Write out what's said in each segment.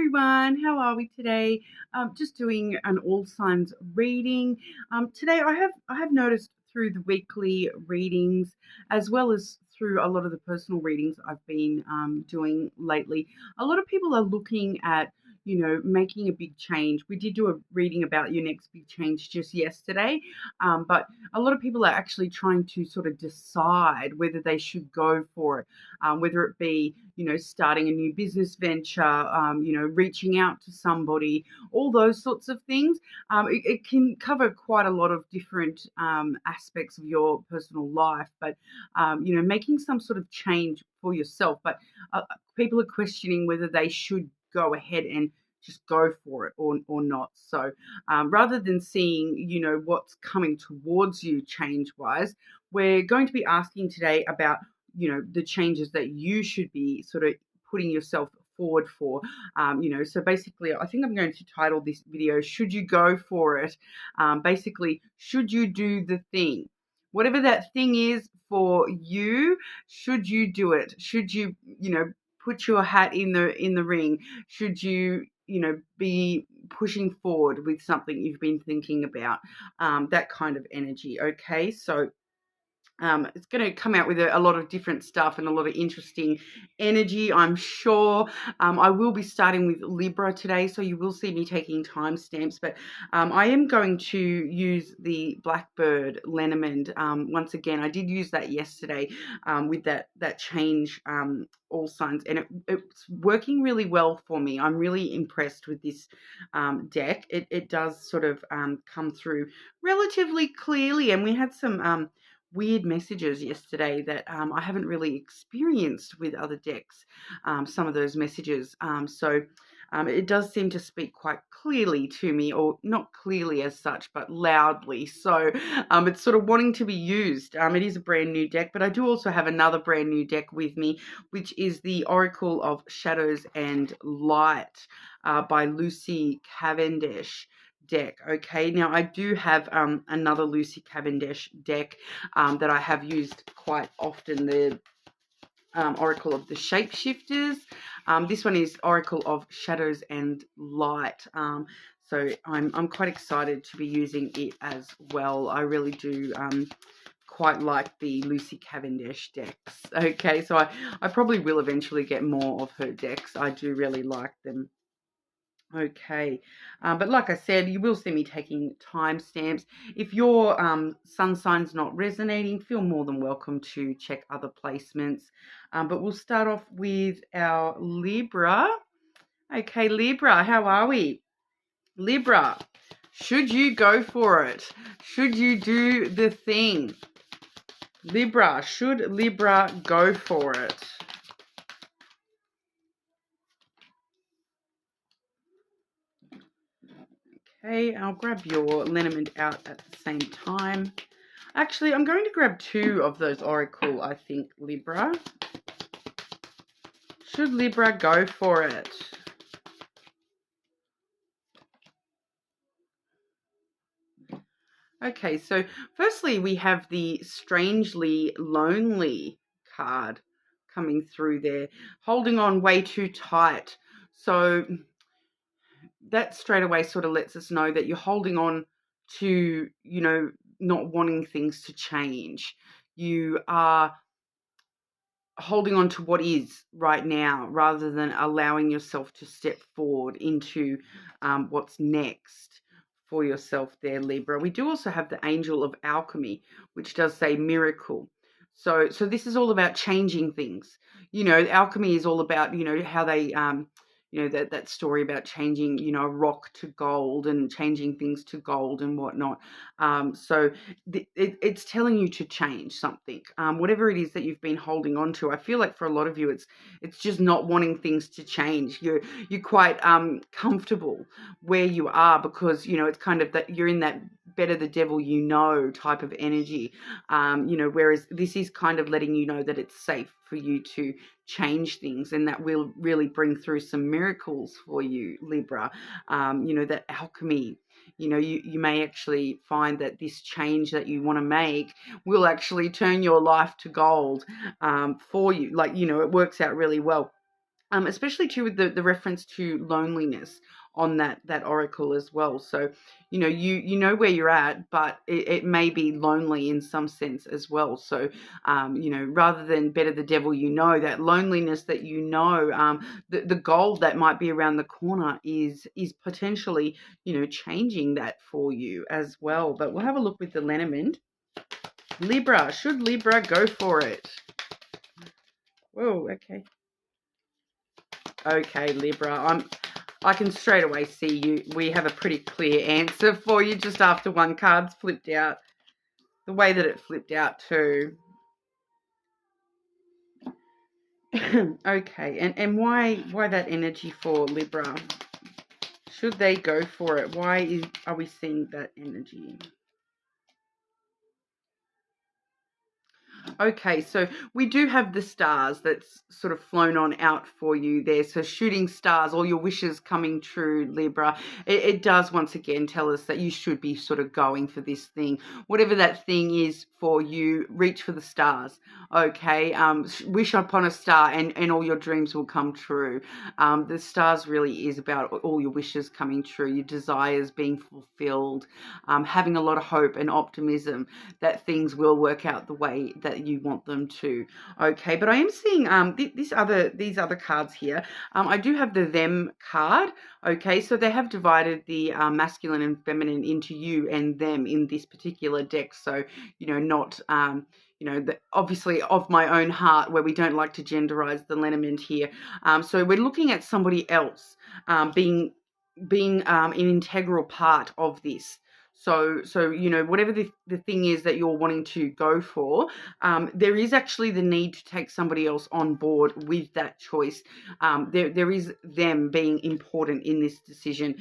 everyone, how are we today? Just doing an all signs reading. Today I have noticed through the weekly readings as well as through a lot of the personal readings I've been doing lately, a lot of people are looking at making a big change. We did do a reading about your next big change just yesterday, but a lot of people are actually trying to sort of decide whether they should go for it, whether it be starting a new business venture, reaching out to somebody, all those sorts of things. It can cover quite a lot of different aspects of your personal life, but making some sort of change for yourself. But people are questioning whether they should go ahead and just go for it or not. So rather than seeing, what's coming towards you change wise, we're going to be asking today about, the changes that you should be sort of putting yourself forward for. So basically I think I'm going to title this video, Should You Go For It? Basically, should you do the thing? Whatever that thing is for you, should you do it? Should you, put your hat in the ring? Should you, be pushing forward with something you've been thinking about? That kind of energy. Okay, so it's going to come out with a lot of different stuff and a lot of interesting energy, I'm sure. I will be starting with Libra today, so you will see me taking timestamps, but I am going to use the Blackbird lenormand. Once again, I did use that yesterday with that change all signs, and it's working really well for me. I'm really impressed with this deck. It does sort of come through relatively clearly, and we had some weird messages yesterday that I haven't really experienced with other decks, some of those messages. So it does seem to speak quite clearly to me, or not clearly as such, but loudly. So it's sort of wanting to be used. It is a brand new deck, but I do also have another brand new deck with me, which is the Oracle of Shadows and Light by Lucy Cavendish deck. Okay, now I do have another Lucy Cavendish deck that I have used quite often, the Oracle of the Shapeshifters. This one is Oracle of Shadows and Light. So I'm quite excited to be using it as well. I really do quite like the Lucy Cavendish decks. Okay, so I probably will eventually get more of her decks. I do really like them. Okay, but like I said, you will see me taking timestamps. If your sun sign's not resonating, feel more than welcome to check other placements. But we'll start off with our Libra. Okay, Libra, how are we? Libra, should you go for it? Should you do the thing? Libra, should Libra go for it? Okay, I'll grab your lenormand out at the same time. Actually, I'm going to grab two of those Oracle, I think, Libra. Should Libra go for it? Okay, so firstly, we have the Strangely Lonely card coming through there, holding on way too tight. So that straight away sort of lets us know that you're holding on to, not wanting things to change. You are holding on to what is right now rather than allowing yourself to step forward into what's next for yourself there, Libra. We do also have the Angel of Alchemy, which does say miracle. So this is all about changing things. Alchemy is all about, how they that story about changing, a rock to gold and changing things to gold and whatnot. So it's telling you to change something, whatever it is that you've been holding on to. I feel like for a lot of you, it's just not wanting things to change. You're quite comfortable where you are because, it's kind of that you're in that better the devil you know type of energy, whereas this is kind of letting you know that it's safe for you to change things, and that will really bring through some miracles for you, Libra. That alchemy, you may actually find that this change that you want to make will actually turn your life to gold for you. Like, it works out really well. especially too with the reference to loneliness on that oracle as well. So you know where you're at, but it may be lonely in some sense as well. So rather than better the devil, that loneliness that the goal that might be around the corner is potentially changing that for you as well. But we'll have a look with the lenormand. Libra, should Libra go for it? Whoa, okay. Okay, Libra, I can straight away see you. We have a pretty clear answer for you just after one card's flipped out. The way that it flipped out too. Okay, and why that energy for Libra? Should they go for it? Why are we seeing that energy? Okay, so we do have the stars that's sort of flown on out for you there. So shooting stars, all your wishes coming true, Libra. It does once again tell us that you should be sort of going for this thing. Whatever that thing is for you, reach for the stars. Okay, wish upon a star and all your dreams will come true. The stars really is about all your wishes coming true, your desires being fulfilled, having a lot of hope and optimism that things will work out the way that you want them to. Okay, but I am seeing these other cards here. I do have the them card. Okay, so they have divided the masculine and feminine into you and them in this particular deck. So not obviously of my own heart, where we don't like to genderize the lenormand here. So we're looking at somebody else being an integral part of this. So whatever the thing is that you're wanting to go for, there is actually the need to take somebody else on board with that choice. There is them being important in this decision.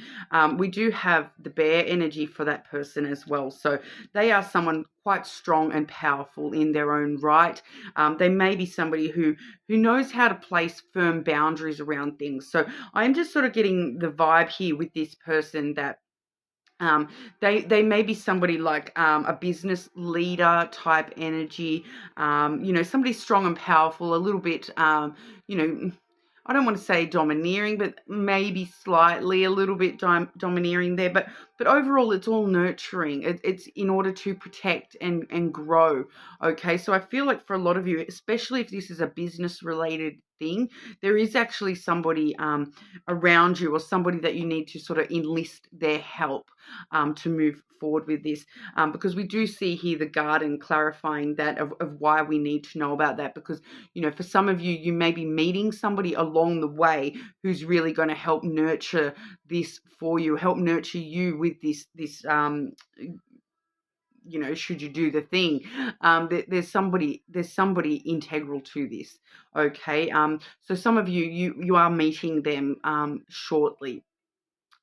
We do have the bear energy for that person as well. So they are someone quite strong and powerful in their own right. They may be somebody who knows how to place firm boundaries around things. So I'm just sort of getting the vibe here with this person that they may be somebody like a business leader type energy, somebody strong and powerful, a little bit, I don't want to say domineering, but maybe slightly a little bit domineering there. But overall, it's all nurturing. It's in order to protect and grow. Okay, so I feel like for a lot of you, especially if this is a business related thing, there is actually somebody around you or somebody that you need to sort of enlist their help to move forward with this, because we do see here the garden clarifying that of why we need to know about that, because for some of you, you may be meeting somebody along the way who's really going to help nurture this for you, help nurture you with this should you do the thing, there's somebody integral to this. Okay, so some of you are meeting them shortly.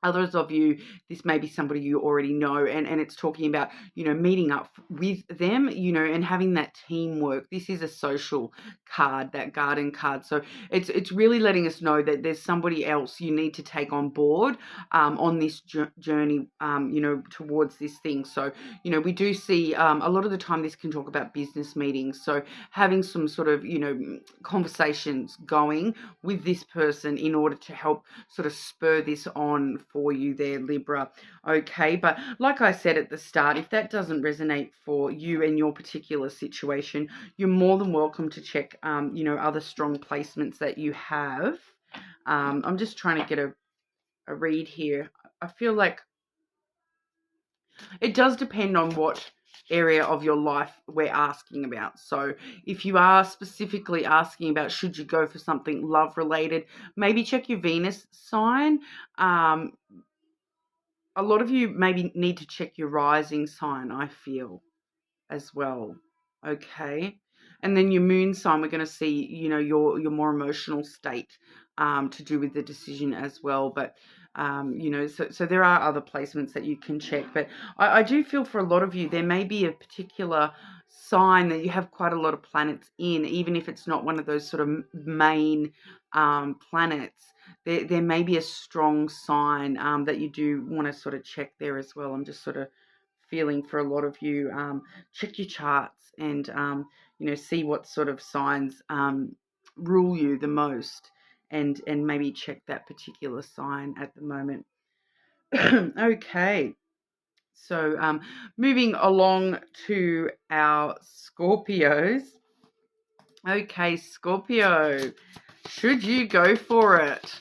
Others of you, this may be somebody you already know, and it's talking about, meeting up with them, and having that teamwork. This is a social card, that garden card. So it's really letting us know that there's somebody else you need to take on board on this journey, towards this thing. So, we do see a lot of the time this can talk about business meetings. So having some sort of, conversations going with this person in order to help sort of spur this on for you there, Libra. Okay, but like I said at the start, if that doesn't resonate for you and your particular situation, you're more than welcome to check, other strong placements that you have. I'm just trying to get a read here. I feel like it does depend on what area of your life we're asking about. So if you are specifically asking about should you go for something love related, maybe check your Venus sign. A lot of you maybe need to check your rising sign, I feel, as well. Okay. And then your moon sign, we're going to see, your more emotional state to do with the decision as well. But, so there are other placements that you can check. But I do feel for a lot of you, there may be a particular sign that you have quite a lot of planets in, even if it's not one of those sort of main planets. There may be a strong sign that you do want to sort of check there as well. I'm just sort of feeling for a lot of you. Check your charts and see what sort of signs rule you the most and maybe check that particular sign at the moment. Okay. So moving along to our Scorpios. Okay, Scorpio, should you go for it?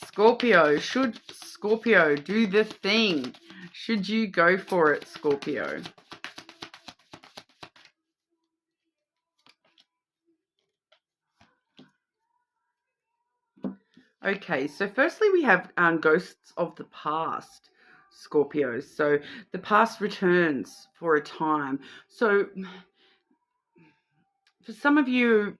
Scorpio, should Scorpio do the thing? Should you go for it, Scorpio? Okay, so firstly we have ghosts of the past, Scorpios. So the past returns for a time. So for some of you,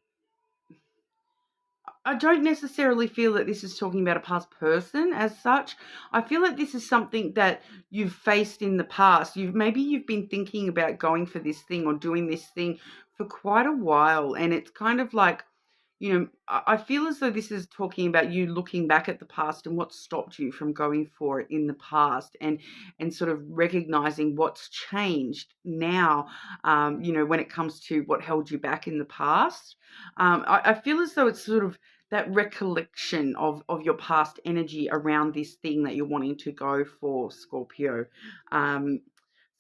I don't necessarily feel that this is talking about a past person as such. I feel like this is something that you've faced in the past. Maybe you've been thinking about going for this thing or doing this thing for quite a while, and it's kind of like, I feel as though this is talking about you looking back at the past and what stopped you from going for it in the past, and sort of recognizing what's changed now, when it comes to what held you back in the past. I feel as though it's sort of that recollection of your past energy around this thing that you're wanting to go for, Scorpio.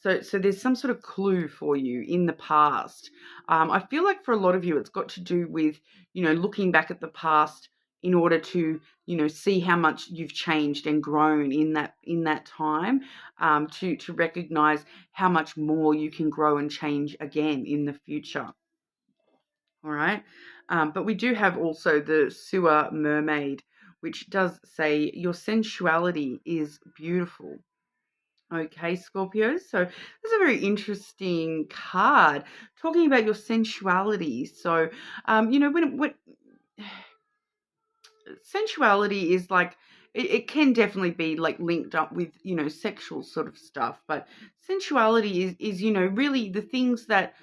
So there's some sort of clue for you in the past. I feel like for a lot of you, it's got to do with, looking back at the past in order to, see how much you've changed and grown in that time, to recognize how much more you can grow and change again in the future. All right. But we do have also the sewer mermaid, which does say your sensuality is beautiful. Okay, Scorpio. So this is a very interesting card talking about your sensuality. So, when sensuality is like, it can definitely be like linked up with, sexual sort of stuff. But sensuality is, really the things that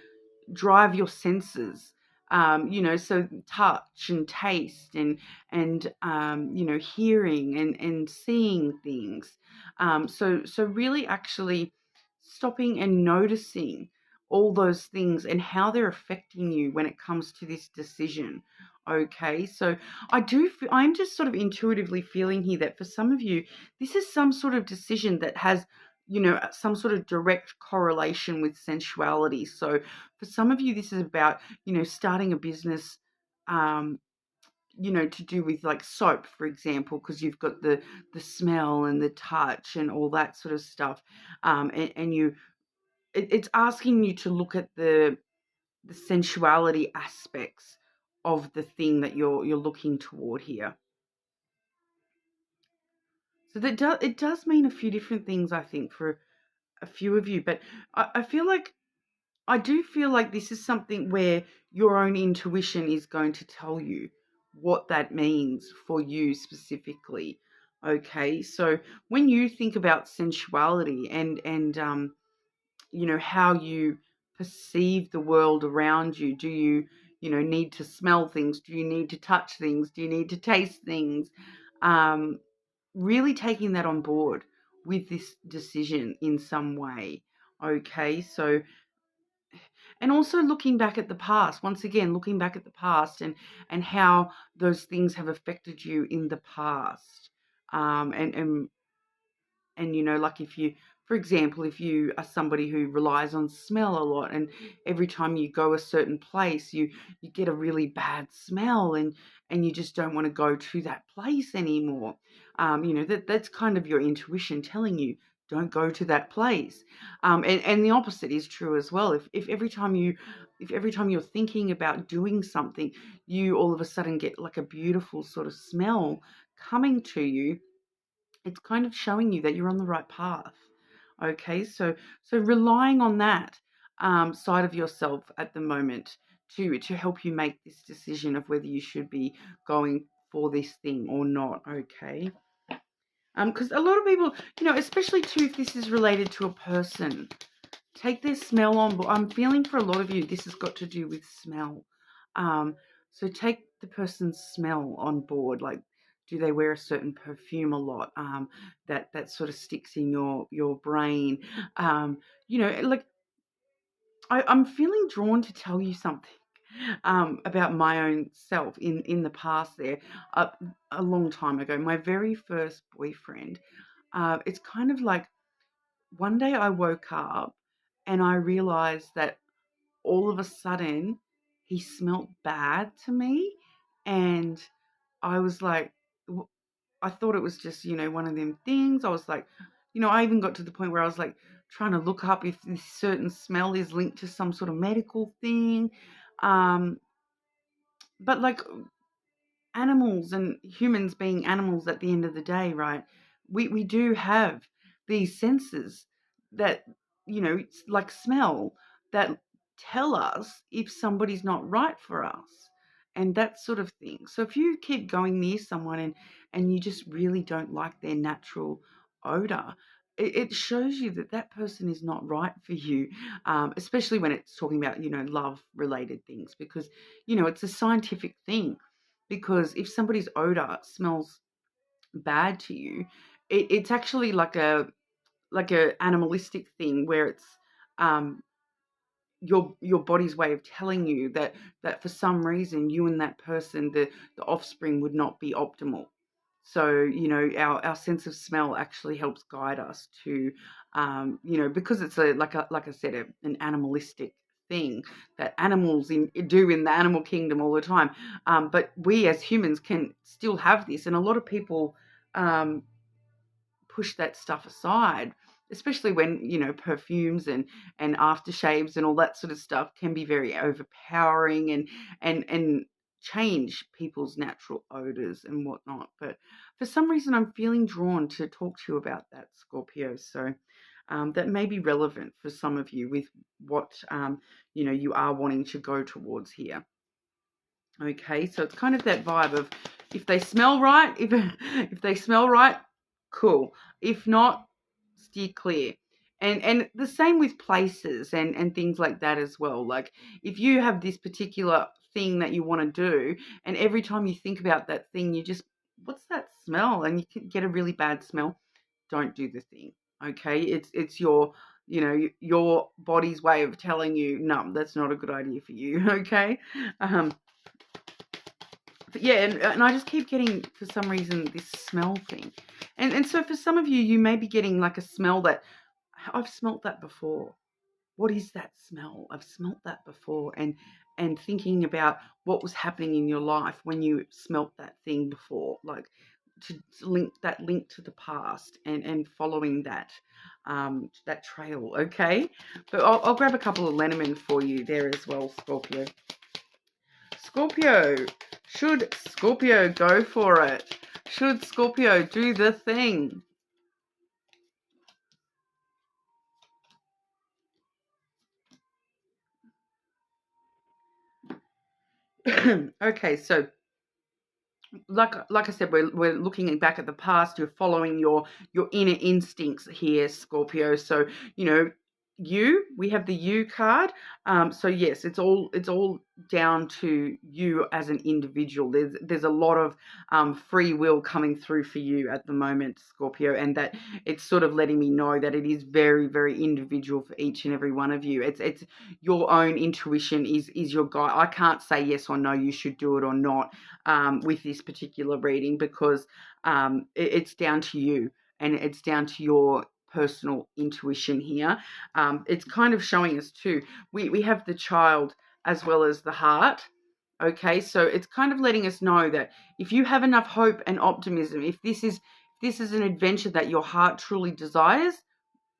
drive your senses. So touch and taste and hearing and seeing things. So really actually stopping and noticing all those things and how they're affecting you when it comes to this decision. Okay, so I'm just sort of intuitively feeling here that for some of you, this is some sort of decision that has, some sort of direct correlation with sensuality. So for some of you, this is about, starting a business, to do with like soap, for example, because you've got the smell and the touch and all that sort of stuff. And it's asking you to look at the sensuality aspects of the thing that you're looking toward here. So it does mean a few different things, I think, for a few of you. But I do feel like this is something where your own intuition is going to tell you what that means for you specifically. Okay, so when you think about sensuality and how you perceive the world around you, do you need to smell things? Do you need to touch things? Do you need to taste things? Um, Really taking that on board with this decision in some way. Okay, so, and also looking back at the past, once again, looking back at the past and how those things have affected you in the past. And like if you, for example, if you are somebody who relies on smell a lot, and every time you go a certain place, you get a really bad smell, and you just don't want to go to that place anymore. That's kind of your intuition telling you, don't go to that place. And the opposite is true as well. If every time you're thinking about doing something, you all of a sudden get like a beautiful sort of smell coming to you, it's kind of showing you that you're on the right path. Okay, so relying on that side of yourself at the moment to help you make this decision of whether you should be going for this thing or not. Okay, because a lot of people, especially too, if this is related to a person, take their smell on board. I'm feeling for a lot of you, this has got to do with smell. So take the person's smell on board. Like, do they wear a certain perfume a lot? That sort of sticks in your brain. Like I'm feeling drawn to tell you something. about my own self in the past there, a long time ago. My very first boyfriend, it's kind of like one day I woke up and I realized that all of a sudden he smelt bad to me, and I was like, I thought it was just, one of them things. I was like, I even got to the point where I was like trying to look up if this certain smell is linked to some sort of medical thing. Um, but like animals and humans being animals at the end of the day, right? We do have these senses that, it's like smell, that tell us if somebody's not right for us and that sort of thing. So if you keep going near someone and you just really don't like their natural odor, it shows you that that person is not right for you, especially when it's talking about, love related things, because, it's a scientific thing. Because if somebody's odor smells bad to you, it's actually like a animalistic thing where it's um, your body's way of telling you that for some reason you and that person, the offspring would not be optimal. So, our sense of smell actually helps guide us to, because it's like I said, an animalistic thing that animals do in the animal kingdom all the time. But we as humans can still have this, and a lot of people um, push that stuff aside, especially when, perfumes and aftershaves and all that sort of stuff can be very overpowering and change people's natural odors and whatnot. But for some reason, I'm feeling drawn to talk to you about that, Scorpio. So that may be relevant for some of you with what, you are wanting to go towards here. Okay, so it's kind of that vibe of if they smell right, if they smell right, cool. If not, steer clear. And the same with places and things like that as well. Like if you have this particular thing that you want to do, and every time you think about that thing, you just, what's that smell? And you can get a really bad smell. Don't do the thing. Okay, it's your your body's way of telling you, no, that's not a good idea for you. Okay. But yeah, and I just keep getting, for some reason, this smell thing. And so for some of you, you may be getting like a smell that, I've smelt that before. What is that smell? I've smelt that before. And thinking about what was happening in your life when you smelt that thing before, like to link to the past and following that trail, okay? But I'll grab a couple of lenormand for you there as well, Scorpio. Scorpio, should Scorpio go for it? Should Scorpio do the thing? Okay, so like I said, we're looking back at the past. You're following your inner instincts here, Scorpio. So we have the you card. So yes, it's all down to you as an individual. There's a lot of free will coming through for you at the moment, Scorpio, and that it's sort of letting me know that it is very, very individual for each and every one of you. It's your own intuition is your guide. I can't say yes or no, you should do it or not with this particular reading, because it's down to you and it's down to your personal intuition here. It's kind of showing us too, we have the child as well as the heart. Okay, so it's kind of letting us know that if you have enough hope and optimism, if this is an adventure that your heart truly desires,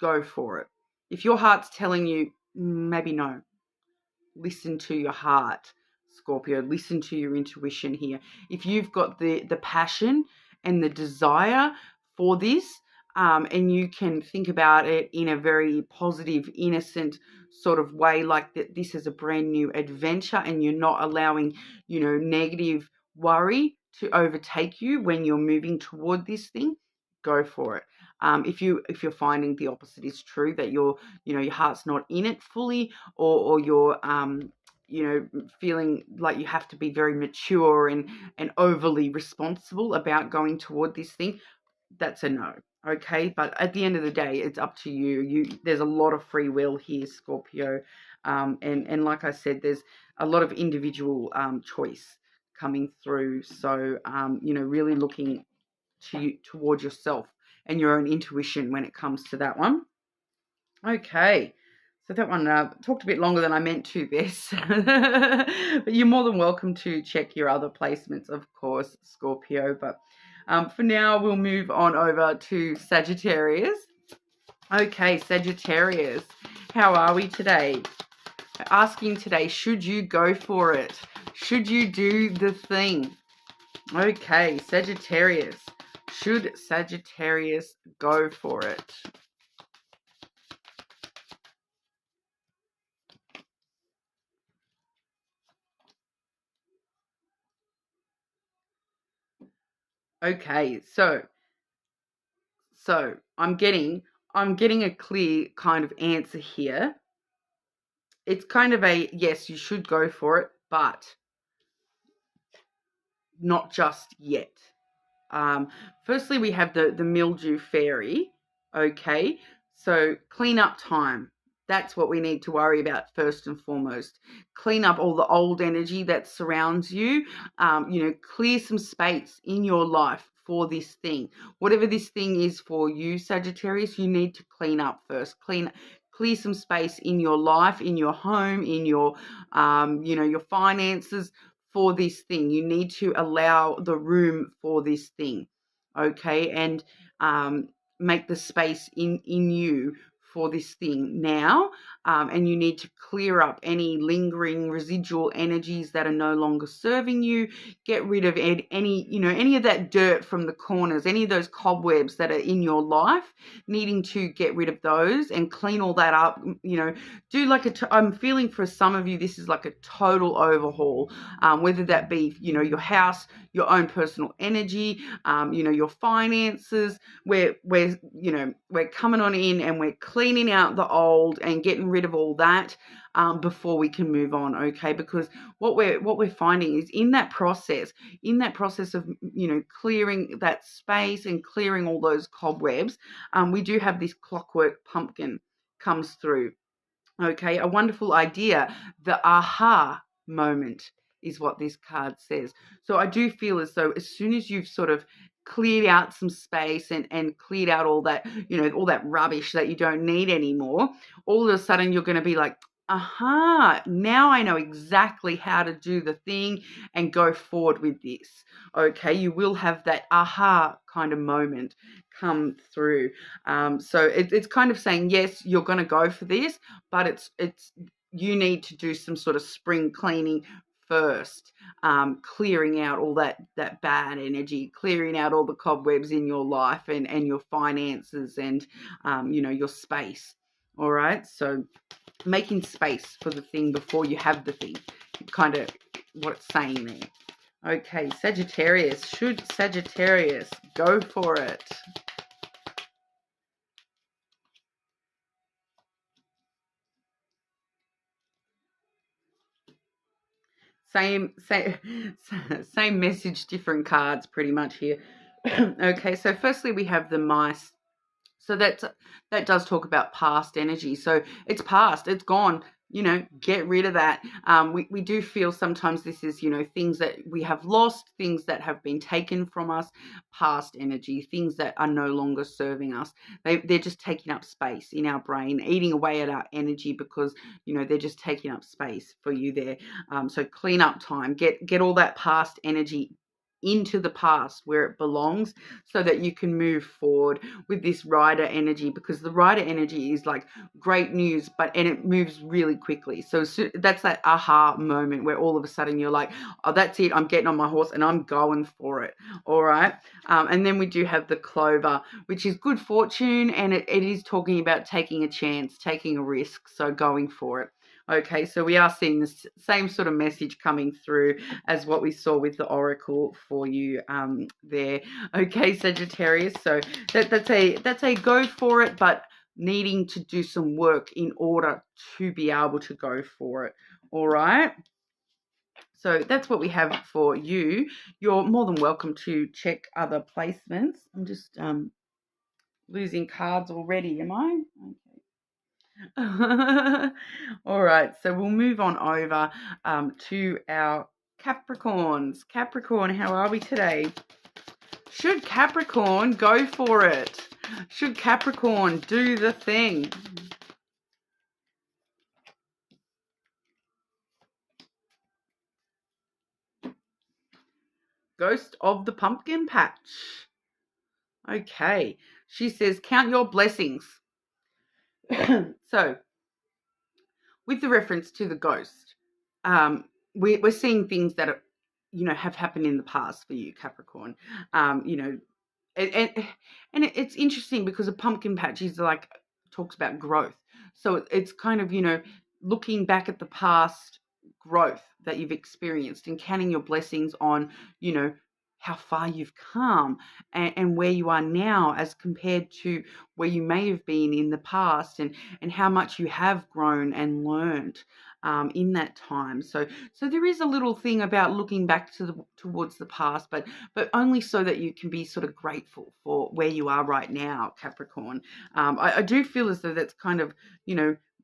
go for it. If your heart's telling you maybe no, listen to your heart, Scorpio. Listen to your intuition here. If you've got the passion and the desire for this, and you can think about it in a very positive, innocent sort of way, like that this is a brand new adventure and you're not allowing, negative worry to overtake you when you're moving toward this thing, go for it. If you're finding the opposite is true, that your heart's not in it fully, or you're feeling like you have to be very mature and overly responsible about going toward this thing, that's a no. Okay, but at the end of the day, it's up to you. There's a lot of free will here, Scorpio. And like I said, there's a lot of individual choice coming through. So, really looking towards yourself and your own intuition when it comes to that one. Okay. So that one talked a bit longer than I meant to this. But you're more than welcome to check your other placements, of course, Scorpio. But for now, we'll move on over to Sagittarius. Okay, Sagittarius, how are we today? Asking today, should you go for it? Should you do the thing? Okay, Sagittarius. Should Sagittarius go for it? Okay, so I'm getting a clear kind of answer here. It's kind of a yes, you should go for it, but not just yet. Firstly, we have the mildew fairy. Okay, so clean up time. That's what we need to worry about first and foremost. Clean up all the old energy that surrounds you. Clear some space in your life for this thing. Whatever this thing is for you, Sagittarius, you need to clean up first. Clear some space in your life, in your home, in your, your finances for this thing. You need to allow the room for this thing, okay, and make the space in you for this thing now, and you need to clear up any lingering residual energies that are no longer serving you. Get rid of any of that dirt from the corners, any of those cobwebs that are in your life, needing to get rid of those and clean all that up. Do like I'm feeling for some of you, this is like a total overhaul, whether that be, your house, your own personal energy, your finances. We're coming on in and we're cleaning out the old and getting rid of all that before we can move on, okay? Because what we're finding is in that process of clearing that space and clearing all those cobwebs, we do have this clockwork pumpkin comes through. Okay, a wonderful idea. The aha moment is what this card says. So I do feel as though as soon as you've sort of cleared out some space and cleared out all that, all that rubbish that you don't need anymore, all of a sudden you're going to be like, aha, now I know exactly how to do the thing and go forward with this. Okay, you will have that aha kind of moment come through. So it's kind of saying, yes, you're going to go for this, but it's you need to do some sort of spring cleaning first, clearing out all that bad energy, clearing out all the cobwebs in your life and your finances and your space. All right, so making space for the thing before you have the thing, kind of what it's saying there. Okay, Sagittarius, should Sagittarius go for it? Same message, different cards pretty much here. Okay, so firstly we have the mice. So that does talk about past energy. So it's past, it's gone. Get rid of that. We do feel sometimes this is, things that we have lost, things that have been taken from us, past energy, things that are no longer serving us. They're just taking up space in our brain, eating away at our energy because, they're just taking up space for you there. So clean up time, get all that past energy into the past where it belongs so that you can move forward with this rider energy, because the rider energy is like great news, and it moves really quickly. So that's that aha moment where all of a sudden you're like, oh, that's it, I'm getting on my horse and I'm going for it. All right. And then we do have the clover, which is good fortune, and it is talking about taking a chance, taking a risk, so going for it. Okay, so we are seeing the same sort of message coming through as what we saw with the oracle for you there. Okay, Sagittarius. So that's a go for it, but needing to do some work in order to be able to go for it. All right. So that's what we have for you. You're more than welcome to check other placements. I'm just losing cards already, am I? Okay. All right, so we'll move on over to our Capricorns. Capricorn, how are we today? Should Capricorn go for it? Should Capricorn do the thing? Ghost of the Pumpkin Patch. Okay. She says, count your blessings. So, with the reference to the ghost, we're seeing things that are, have happened in the past for you, Capricorn. You know, and it's interesting because a pumpkin patch is like talks about growth. So it's kind of, looking back at the past growth that you've experienced and counting your blessings on, how far you've come and where you are now as compared to where you may have been in the past and how much you have grown and learned in that time. So there is a little thing about looking back towards the past, but only so that you can be sort of grateful for where you are right now, Capricorn. I do feel as though that's kind of,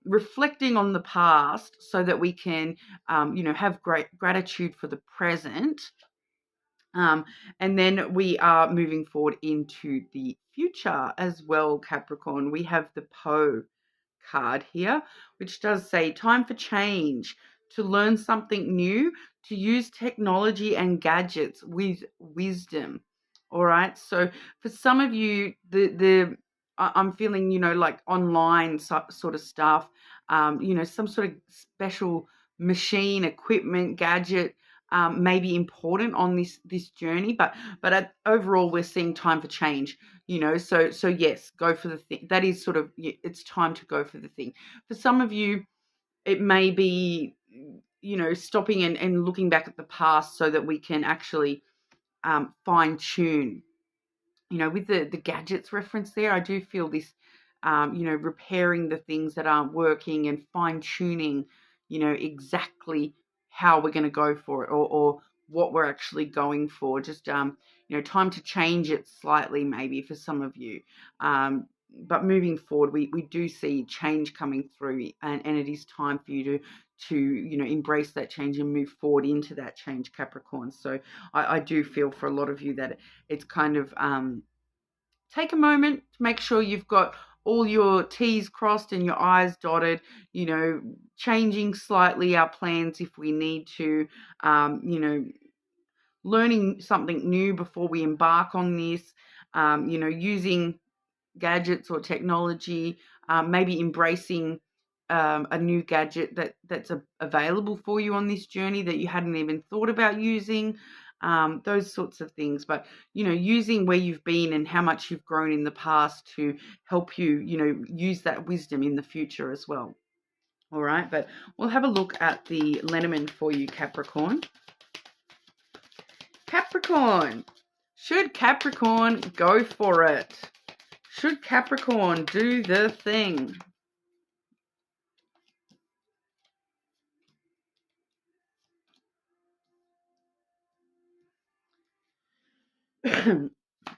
reflecting on the past so that we can, have great gratitude for the present. And then we are moving forward into the future as well, Capricorn. We have the card here, which does say time for change, to learn something new, to use technology and gadgets with wisdom. All right. So for some of you, I'm feeling, like online sort of stuff, some sort of special machine, equipment, gadget may be important on this journey, but overall we're seeing time for change. So yes, go for the thing. That is sort of, it's time to go for the thing. For some of you, it may be, stopping and looking back at the past so that we can actually fine tune. With the gadgets reference there, I do feel this, repairing the things that aren't working and fine tuning, exactly how we're going to go for it or what we're actually going for. Just, time to change it slightly maybe for some of you. But moving forward, we do see change coming through and it is time for you to embrace that change and move forward into that change, Capricorn. So I do feel for a lot of you that it's kind of take a moment to make sure you've got all your T's crossed and your I's dotted, changing slightly our plans if we need to, learning something new before we embark on this, using gadgets or technology, maybe embracing a new gadget that's available for you on this journey that you hadn't even thought about using, those sorts of things. But, using where you've been and how much you've grown in the past to help you, use that wisdom in the future as well. All right, but we'll have a look at the Lenormand for you, Capricorn. Capricorn, should Capricorn go for it? Should Capricorn do the thing?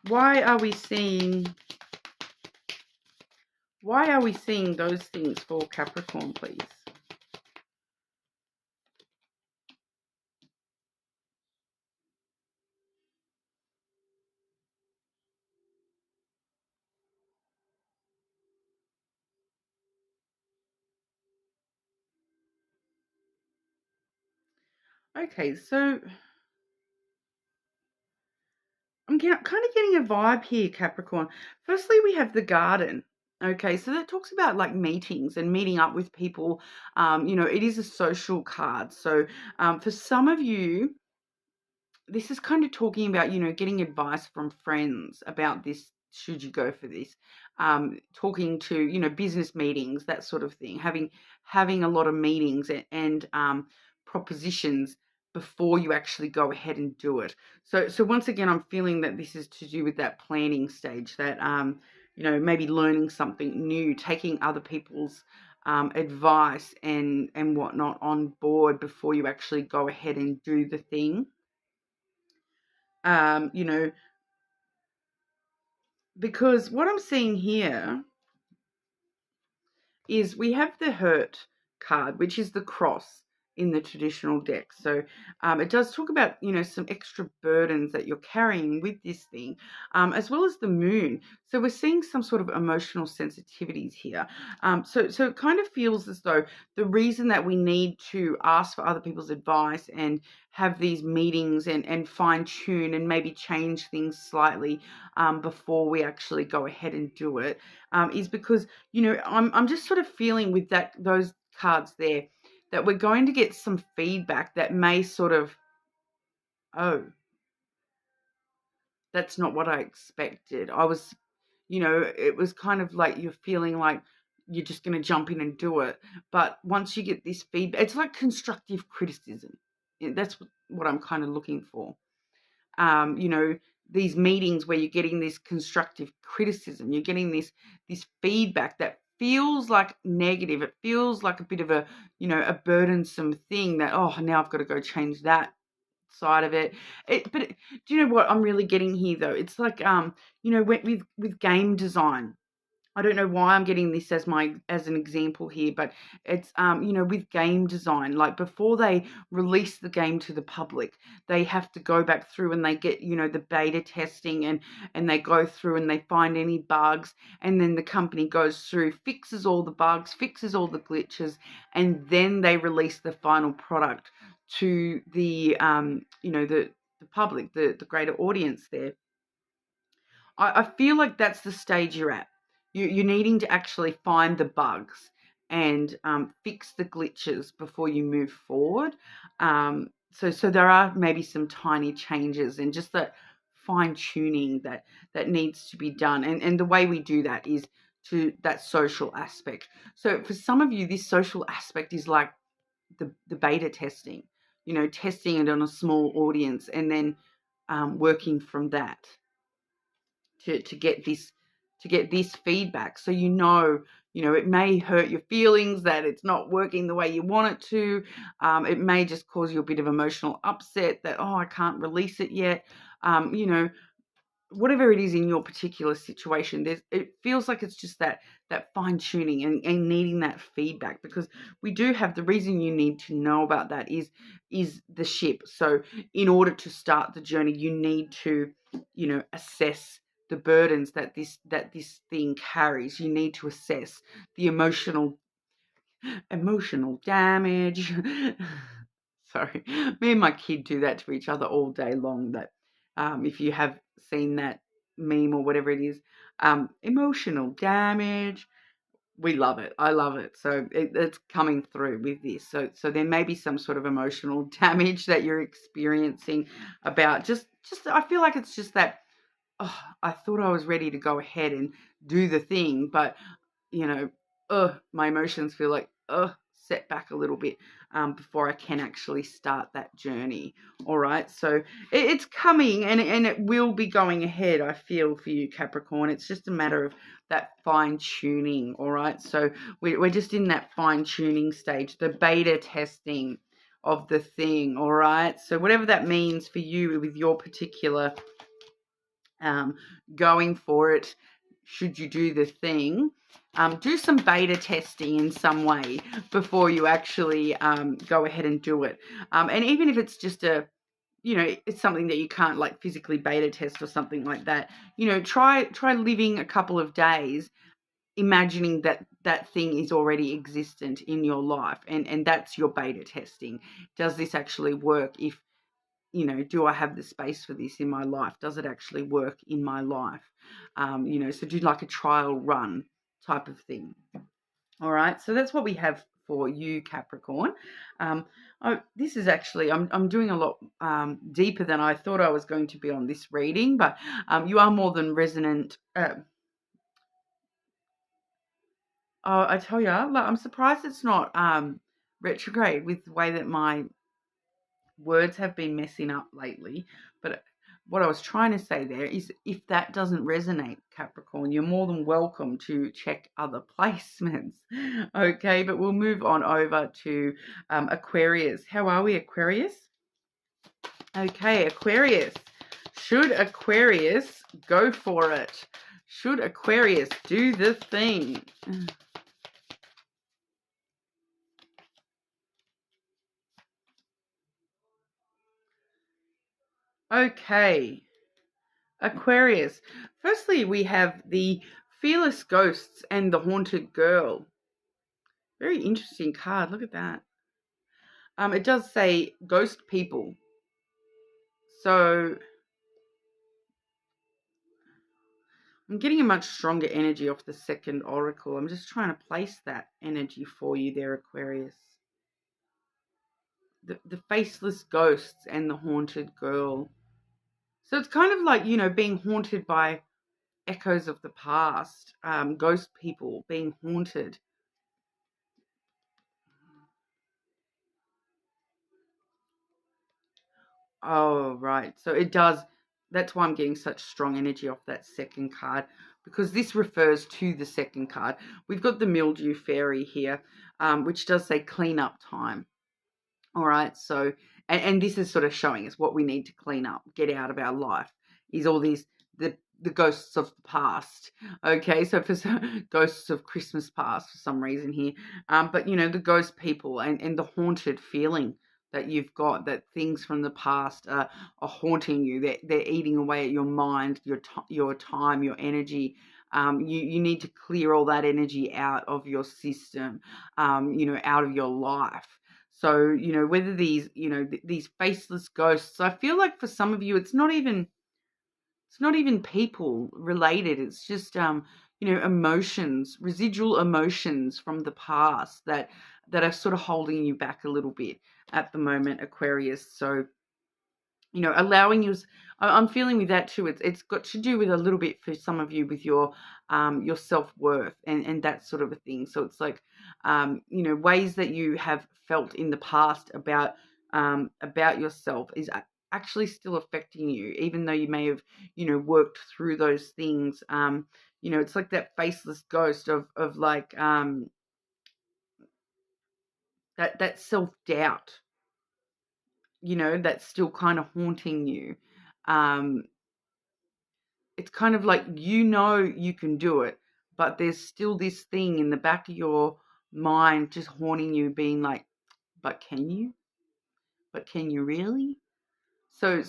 Why are we seeing those things for Capricorn, please? Okay, so I'm kind of getting a vibe here, Capricorn. Firstly, we have the garden. Okay, so that talks about like meetings and meeting up with people. It is a social card. So for some of you, this is kind of talking about, getting advice from friends about this. Should you go for this? Talking to, business meetings, that sort of thing. Having a lot of meetings and propositions before you actually go ahead and do it. So once again, I'm feeling that this is to do with that planning stage, that maybe learning something new, taking other people's advice and whatnot on board before you actually go ahead and do the thing. Because what I'm seeing here is we have the Hurt card, which is the cross in the traditional deck. So it does talk about, some extra burdens that you're carrying with this thing, as well as the moon. So we're seeing some sort of emotional sensitivities here. So it kind of feels as though the reason that we need to ask for other people's advice and have these meetings and fine tune and maybe change things slightly before we actually go ahead and do it, is because, I'm just sort of feeling with those cards there that we're going to get some feedback that may sort of, oh, that's not what I expected. It was kind of like you're feeling like you're just going to jump in and do it. But once you get this feedback, it's like constructive criticism. That's what I'm kind of looking for. These meetings where you're getting this constructive criticism, you're getting this feedback that feels like negative. It feels like a bit of a burdensome thing that, oh, now I've got to go change that side of it. But do you know what I'm really getting here though? It's like, with game design. I don't know why I'm getting this as an example here, but it's with game design, like before they release the game to the public, they have to go back through and they get, the beta testing and they go through and they find any bugs, and then the company goes through, fixes all the bugs, fixes all the glitches, and then they release the final product to the the public, the greater audience there. I feel like that's the stage you're at. You're needing to actually find the bugs and fix the glitches before you move forward. So there are maybe some tiny changes and just that fine tuning that needs to be done. And the way we do that is to that social aspect. So for some of you, this social aspect is like the beta testing, testing it on a small audience and then working from that to get this feedback. So it may hurt your feelings that it's not working the way you want it to. It may just cause you a bit of emotional upset that, oh, I can't release it yet. Whatever it is in your particular situation, it feels like it's just that fine tuning and needing that feedback, because we do have, the reason you need to know about that is the ship. So in order to start the journey, you need to, assess the burdens that this thing carries. You need to assess the emotional damage. Sorry, me and my kid do that to each other all day long. That if you have seen that meme or whatever it is, emotional damage. We love it. I love it. So it's coming through with this. So there may be some sort of emotional damage that you're experiencing about just I feel like it's just that, oh, I thought I was ready to go ahead and do the thing, but my emotions feel like set back a little bit before I can actually start that journey. All right, so it's coming and it will be going ahead, I feel, for you, Capricorn. It's just a matter of that fine tuning. All right, so we're just in that fine tuning stage, the beta testing of the thing. All right, so whatever that means for you with your particular going for it, should you do the thing, do some beta testing in some way before you actually go ahead and do it. And even if it's just it's something that you can't like physically beta test or something like that, try living a couple of days imagining that thing is already existent in your life, and that's your beta testing. Does this actually work? If do I have the space for this in my life? Does it actually work in my life? So do like a trial run type of thing. All right, so that's what we have for you, Capricorn. This is actually, I'm doing a lot deeper than I thought I was going to be on this reading, but you are more than resonant. I tell you, I'm surprised it's not retrograde with the way that my words have been messing up lately. But what I was trying to say there is, if that doesn't resonate, Capricorn, you're more than welcome to check other placements. Okay, but we'll move on over to Aquarius. How are we, Aquarius? Okay, Aquarius. Should Aquarius go for it? Should Aquarius do the thing? Okay, Aquarius. Firstly, we have the Fearless Ghosts and the Haunted Girl. Very interesting card. Look at that. It does say ghost people. So I'm getting a much stronger energy off the second oracle. I'm just trying to place that energy for you there, Aquarius. The faceless ghosts and the haunted girl. So it's kind of like, being haunted by echoes of the past, ghost people being haunted. Oh, right. So it does. That's why I'm getting such strong energy off that second card, because this refers to the second card. We've got the mildew fairy here, which does say clean up time. All right. So, and this is sort of showing us what we need to clean up, get out of our life, is all these, the ghosts of the past. Okay. So for some, ghosts of Christmas past for some reason here. But the ghost people and the haunted feeling that you've got, that things from the past are haunting you. They're eating away at your mind, your time, your energy. You need to clear all that energy out of your system, out of your life. So, whether these faceless ghosts, I feel like for some of you, it's not even people related. It's just, emotions, residual emotions from the past that are sort of holding you back a little bit at the moment, Aquarius. So, allowing you, I'm feeling with that too. It's got to do with a little bit for some of you with your self-worth and that sort of a thing. So it's like, ways that you have felt in the past about yourself is actually still affecting you, even though you may have, worked through those things. It's like that faceless ghost of like, that self-doubt, that's still kind of haunting you. It's kind of like, you can do it, but there's still this thing in the back of your mind just haunting you, being like, but can you? But can you really? So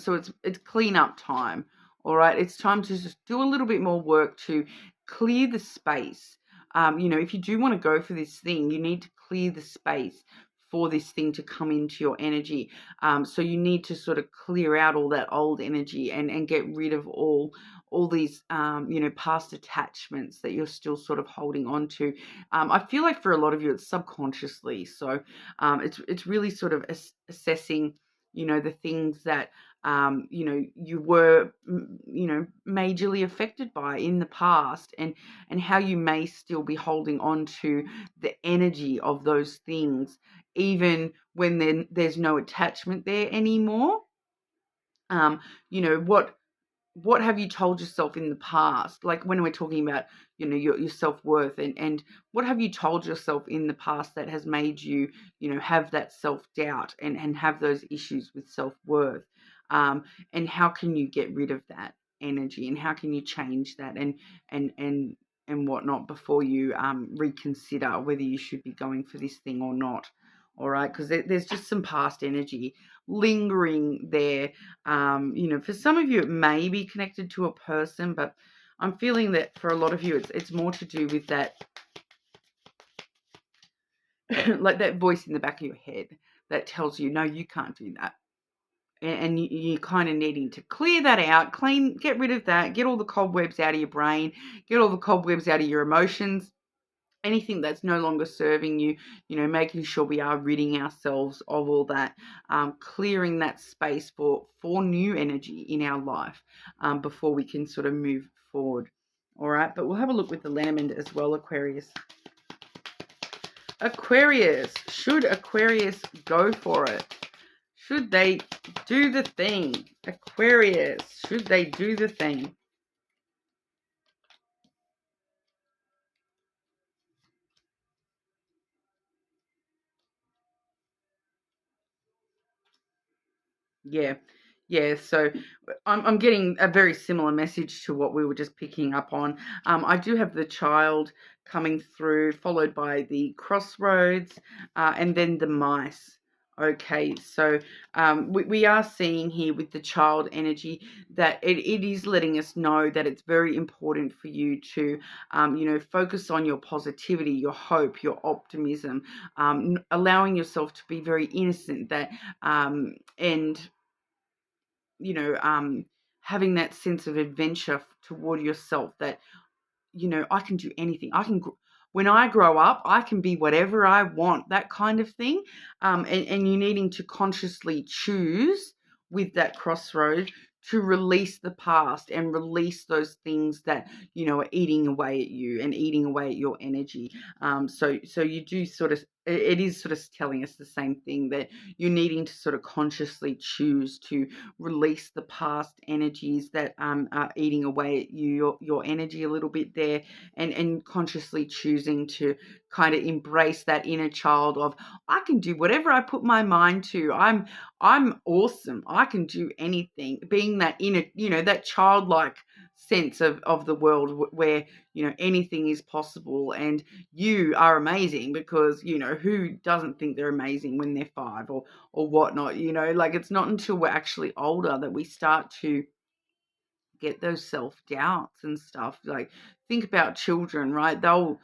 it's clean up time. All right, it's time to just do a little bit more work to clear the space. If you do want to go for this thing, you need to clear the space for this thing to come into your energy. So you need to sort of clear out all that old energy and get rid of all these past attachments that you're still sort of holding on to. I feel like for a lot of you it's subconsciously. So it's really sort of assessing the things that you were majorly affected by in the past, and how you may still be holding on to the energy of those things even when there's no attachment there anymore. What have you told yourself in the past? Like when we're talking about, your self-worth, and what have you told yourself in the past that has made you, have that self-doubt and have those issues with self-worth? And how can you get rid of that energy, and how can you change that and whatnot before you reconsider whether you should be going for this thing or not? All right, because there's just some past energy lingering there. For some of you, it may be connected to a person, but I'm feeling that for a lot of you, it's more to do with that, like that voice in the back of your head that tells you, no, you can't do that. And you're kind of needing to clear that out, get rid of that, get all the cobwebs out of your brain, get all the cobwebs out of your emotions. Anything that's no longer serving you, making sure we are ridding ourselves of all that, clearing that space for new energy in our life before we can sort of move forward. All right, but we'll have a look with the lenormand as well, Aquarius. Aquarius, should Aquarius go for it? Should they do the thing? Aquarius, should they do the thing? Yeah. So I'm getting a very similar message to what we were just picking up on. I do have the child coming through, followed by the crossroads, and then the mice. Okay, so we are seeing here with the child energy that it is letting us know that it's very important for you to, focus on your positivity, your hope, your optimism, allowing yourself to be very innocent, that and you know having that sense of adventure toward yourself, that I can do anything. When I grow up, I can be whatever I want, that kind of thing. And you needing to consciously choose with that crossroad to release the past and release those things that, are eating away at you and eating away at your energy. So you do sort of, it is sort of telling us the same thing, that you're needing to sort of consciously choose to release the past energies that are eating away at you, your energy a little bit there, and consciously choosing to kind of embrace that inner child of, I can do whatever I put my mind to. I'm awesome. I can do anything. Being that inner, that childlike sense of the world where, anything is possible, and you are amazing, because, who doesn't think they're amazing when they're 5 or whatnot, like, it's not until we're actually older that we start to get those self-doubts and stuff. Like, think about children, right? They'll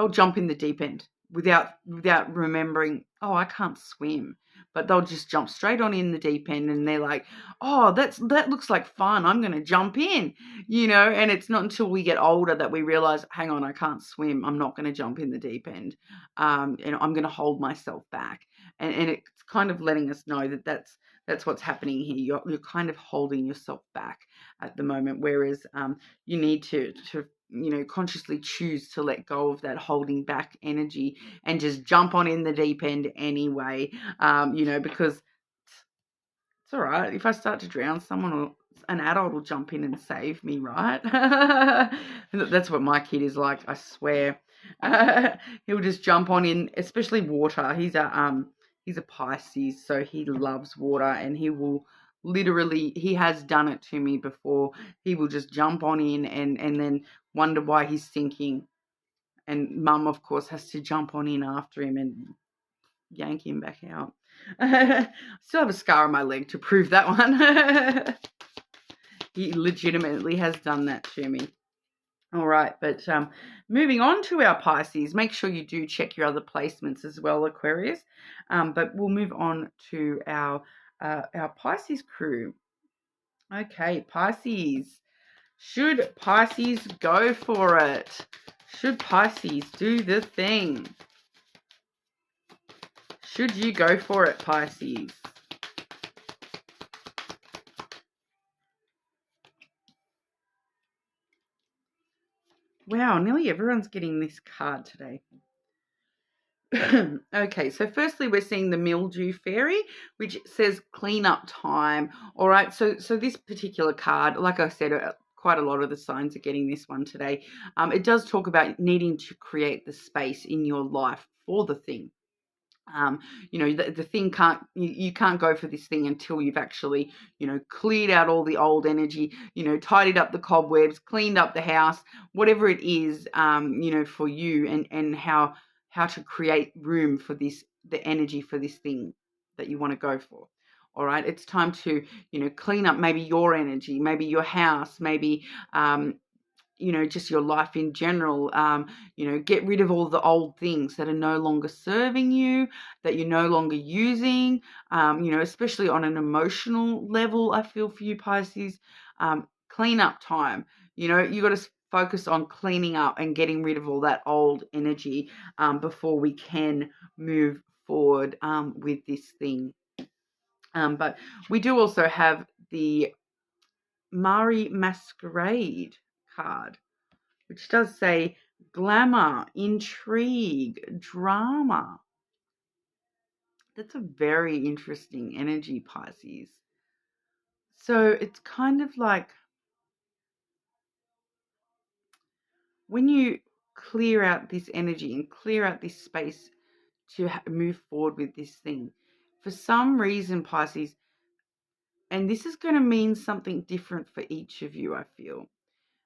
jump in the deep end without remembering, oh, I can't swim. But they'll just jump straight on in the deep end, and they're like, oh, that looks like fun. I'm going to jump in, and it's not until we get older that we realize, hang on, I can't swim. I'm not going to jump in the deep end. And I'm going to hold myself back. And it's kind of letting us know that that's what's happening here. You're kind of holding yourself back at the moment, whereas you need to consciously choose to let go of that holding back energy and just jump on in the deep end anyway, because it's all right. If I start to drown, an adult will jump in and save me, right? That's what my kid is like, I swear. He'll just jump on in, especially water. He's a Pisces, so he loves water, and he will literally, he has done it to me before. He will just jump on in and then wonder why he's sinking. And mum, of course, has to jump on in after him and yank him back out. I still have a scar on my leg to prove that one. He legitimately has done that to me. All right, but moving on to our Pisces, make sure you do check your other placements as well, Aquarius. But we'll move on to our Pisces crew. Okay, Pisces. Should Pisces go for it? Should Pisces do the thing? Should you go for it, Pisces? Wow, nearly everyone's getting this card today. Okay, so firstly, we're seeing the mildew fairy, which says clean up time. All right, so this particular card, like I said, quite a lot of the signs are getting this one today. It does talk about needing to create the space in your life for the thing. The thing you can't go for this thing until you've actually, cleared out all the old energy, tidied up the cobwebs, cleaned up the house, whatever it is, for you, and how to create room for the energy for this thing that you want to go for. All right, it's time to, clean up maybe your energy, maybe your house, maybe, just your life in general. Get rid of all the old things that are no longer serving you, that you're no longer using, especially on an emotional level. I feel for you, Pisces. Clean up time. You got to focus on cleaning up and getting rid of all that old energy before we can move forward with this thing. But we do also have the Mari Masquerade card, which does say glamour, intrigue, drama. That's a very interesting energy, Pisces. So it's kind of like when you clear out this energy and clear out this space to move forward with this thing, for some reason, Pisces, and this is going to mean something different for each of you, I feel,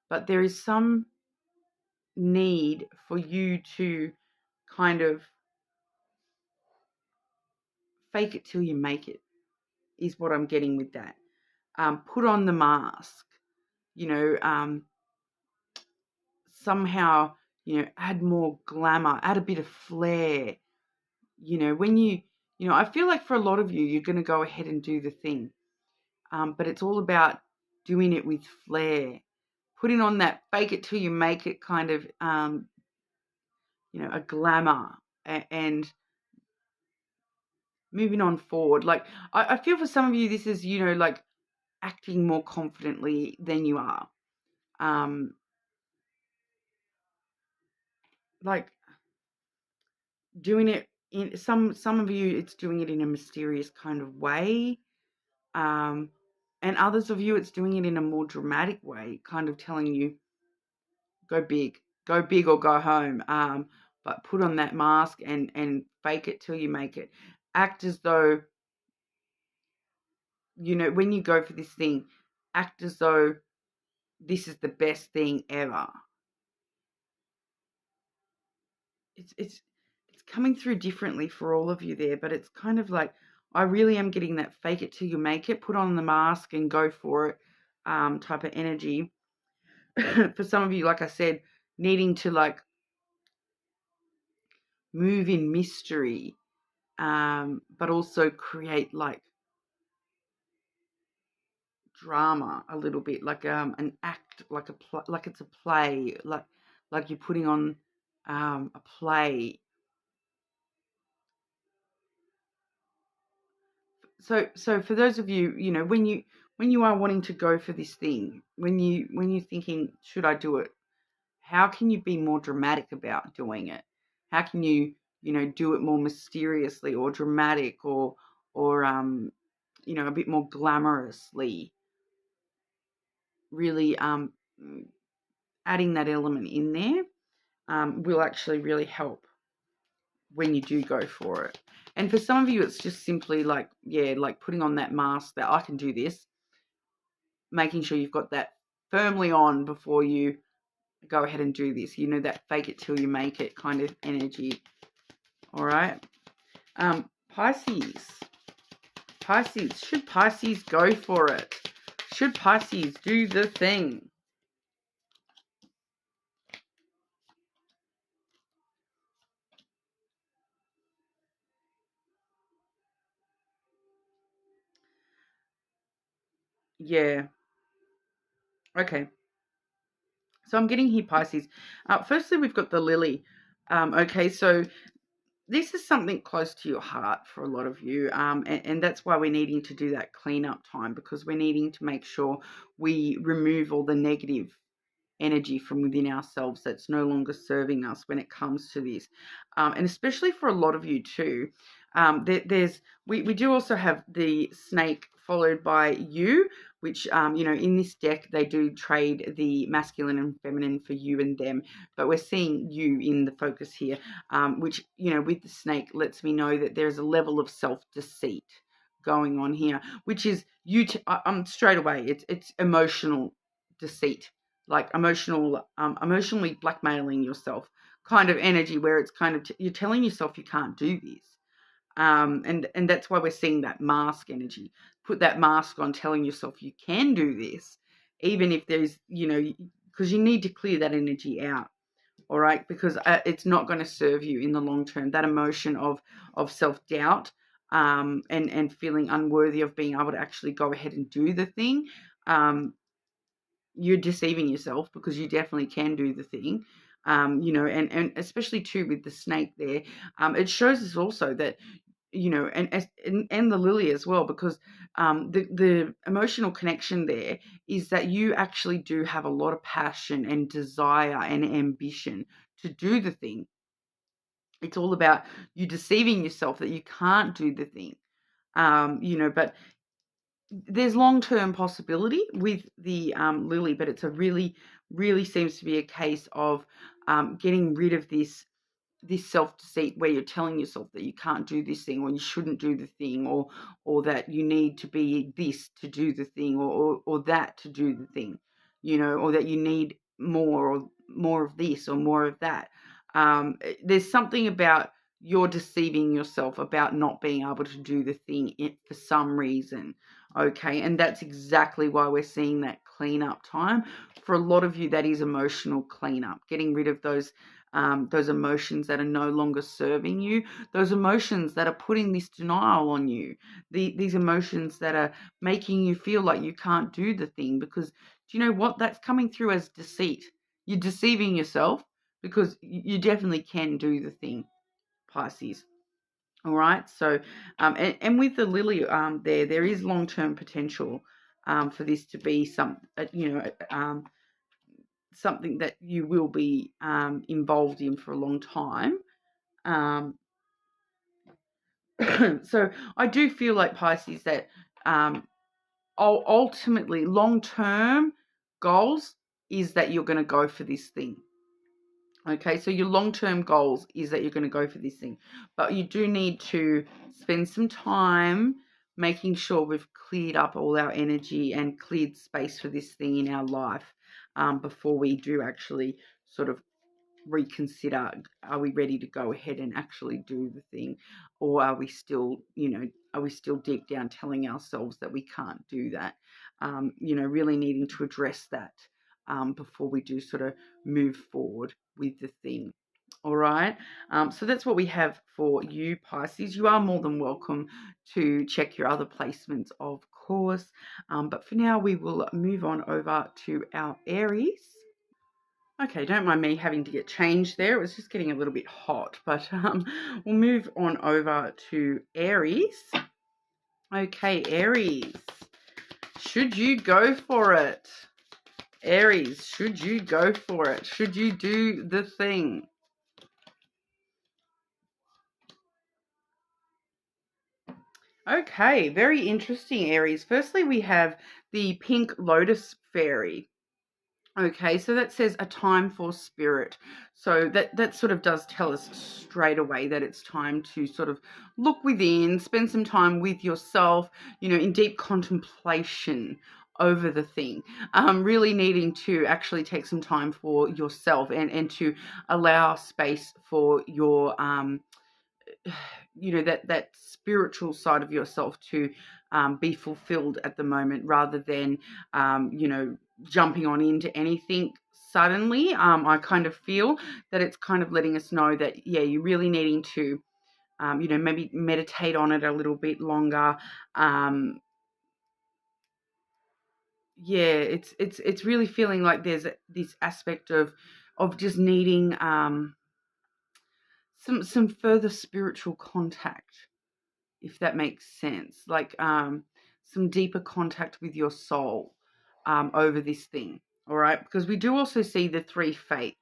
but there is some need for you to kind of fake it till you make it is what I'm getting with that. Put on the mask, somehow, add more glamour, add a bit of flair. When I feel like for a lot of you, you're going to go ahead and do the thing. But it's all about doing it with flair, putting on that fake it till you make it kind of, a glamour and moving on forward. Like, I feel for some of you, this is, like acting more confidently than you are. Like doing it in some of you, it's doing it in a mysterious kind of way. And others of you, it's doing it in a more dramatic way, kind of telling you, go big or go home. But put on that mask and fake it till you make it. Act as though, when you go for this thing, act as though this is the best thing ever. It's coming through differently for all of you there, but it's kind of like, I really am getting that fake it till you make it, put on the mask and go for it type of energy. For some of you, like I said, needing to like move in mystery, but also create like drama a little bit, like an act, like like it's a play, like you're putting on a play. So for those of you, when you are wanting to go for this thing, when you're thinking, should I do it? How can you be more dramatic about doing it? How can you do it more mysteriously or dramatic or a bit more glamorously? Really adding that element in there will actually really help when you do go for it. And for some of you, it's just simply like, like putting on that mask that I can do this, making sure you've got that firmly on before you go ahead and do this. That fake it till you make it kind of energy. All right. Pisces. Should Pisces go for it? Should Pisces do the thing? Yeah. Okay. So I'm getting here, Pisces. Firstly, we've got the lily. Okay, so this is something close to your heart for a lot of you, and that's why we're needing to do that cleanup time, because we're needing to make sure we remove all the negative energy from within ourselves that's no longer serving us when it comes to this, and especially for a lot of you too. We do also have the snake followed by you, which in this deck they do trade the masculine and feminine for you and them, but we're seeing you in the focus here, which with the snake lets me know that there's a level of self-deceit going on here, which is you straight away, it's emotional deceit, like emotionally blackmailing yourself kind of energy, where it's kind of you're telling yourself you can't do this, and that's why we're seeing that mask energy. Put that mask on, telling yourself you can do this, even if there's because you need to clear that energy out. All right, because it's not going to serve you in the long term. That emotion of self-doubt, and feeling unworthy of being able to actually go ahead and do the thing, you're deceiving yourself, because you definitely can do the thing. And especially too with the snake there, it shows us also that, and the lily as well, because the emotional connection there is that you actually do have a lot of passion and desire and ambition to do the thing. It's all about you deceiving yourself that you can't do the thing, but there's long-term possibility with the lily, but it's a really, really seems to be a case of getting rid of this self-deceit, where you're telling yourself that you can't do this thing, or you shouldn't do the thing, or that you need to be this to do the thing, or that to do the thing, or that you need more, or more of this or more of that. There's something about you're deceiving yourself about not being able to do the thing for some reason. Okay, and that's exactly why we're seeing that cleanup time. For a lot of you, that is emotional cleanup, getting rid of those emotions that are no longer serving you, those emotions that are putting this denial on you, these emotions that are making you feel like you can't do the thing, because do you know what? That's coming through as deceit. You're deceiving yourself because you definitely can do the thing, Pisces. All right. So, and with the lily there is long-term potential for this to be something that you will be involved in for a long time. So I do feel like, Pisces, that ultimately long-term goals is that you're going to go for this thing. Okay, so your long-term goals is that you're going to go for this thing, but you do need to spend some time making sure we've cleared up all our energy and cleared space for this thing in our life before we do actually sort of reconsider, are we ready to go ahead and actually do the thing, or are we still deep down telling ourselves that we can't do that? Really needing to address that before we do sort of move forward with the thing. All right, so that's what we have for you, Pisces. You are more than welcome to check your other placements, of course, but for now we will move on over to our Aries. Okay, don't mind me having to get changed there. It was just getting a little bit hot, but we'll move on over to Aries. Okay, Aries, should you go for it? Aries, should you go for it? Should you do the thing? Okay, very interesting, Aries. Firstly, we have the pink lotus fairy. Okay, so that says a time for spirit. So that sort of does tell us straight away that it's time to sort of look within, spend some time with yourself, in deep contemplation over the thing. Really needing to actually take some time for yourself and to allow space for your that spiritual side of yourself to be fulfilled at the moment, rather than jumping on into anything suddenly. I kind of feel that it's kind of letting us know that, yeah, you're really needing to maybe meditate on it a little bit longer. It's really feeling like there's this aspect of just needing some further spiritual contact, if that makes sense, like some deeper contact with your soul over this thing. All right, because we do also see the three fates,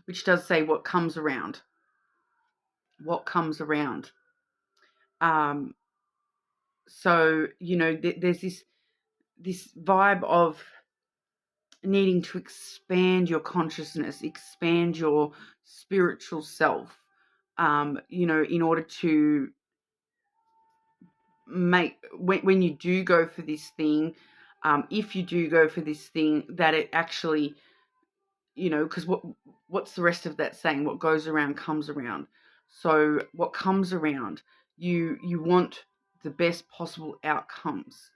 which does say what comes around. So there's this vibe of needing to expand your consciousness, expand your spiritual self, in order to make, when you do go for this thing, if you do go for this thing, that it actually, because what's the rest of that saying? What goes around comes around. So what comes around, you want the best possible outcomes.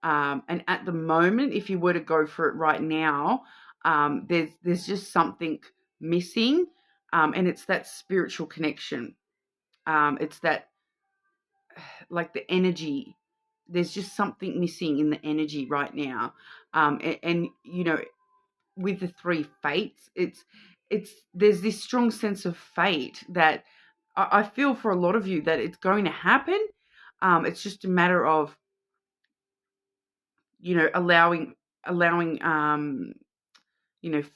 And at the moment, if you were to go for it right now, there's just something missing, and it's that spiritual connection. It's that, like, the energy. There's just something missing in the energy right now, and with the three fates, it's there's this strong sense of fate that I feel for a lot of you that it's going to happen. It's just a matter of allowing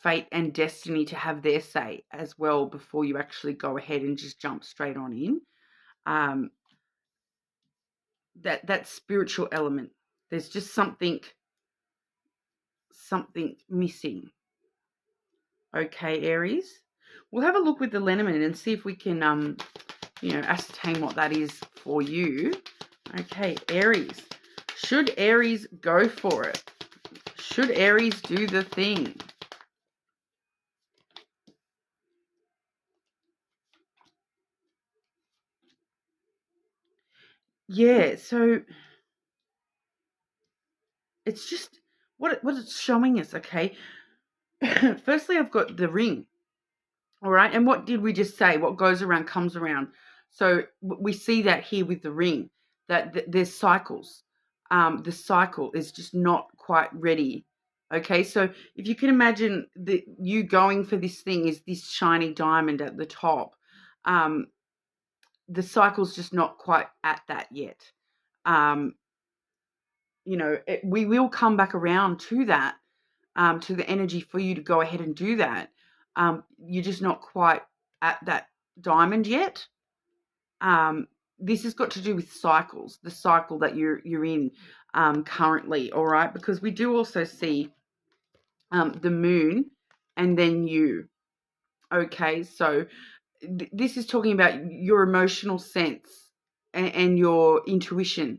fate and destiny to have their say as well before you actually go ahead and just jump straight on in. That spiritual element, there's just something missing. Okay, Aries, we'll have a look with the lenormand and see if we can ascertain what that is for you. Okay, Aries, should Aries go for it? Should Aries do the thing? yeah, so it's just what it's showing us, okay? Firstly, I've got the ring, all right? And what did we just say? What goes around comes around. So we see that here with the ring, that there's cycles. The cycle is just not quite ready. Okay, so if you can imagine that you going for this thing is this shiny diamond at the top, um, the cycle's just not quite at that yet. Um, we will come back around to that, to the energy for you to go ahead and do that. You're just not quite at that diamond yet. This has got to do with cycles, the cycle that you're in currently, all right? Because we do also see the moon and then you. Okay, so this is talking about your emotional sense and your intuition.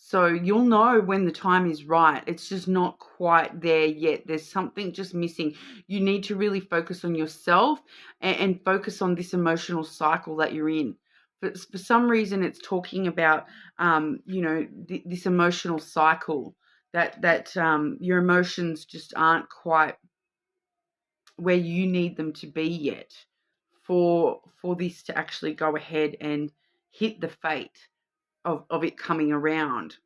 So you'll know when the time is right. It's just not quite there yet. There's something just missing. You need to really focus on yourself and focus on this emotional cycle that you're in. For some reason, it's talking about, this emotional cycle that your emotions just aren't quite where you need them to be yet for this to actually go ahead and hit the fate of it coming around.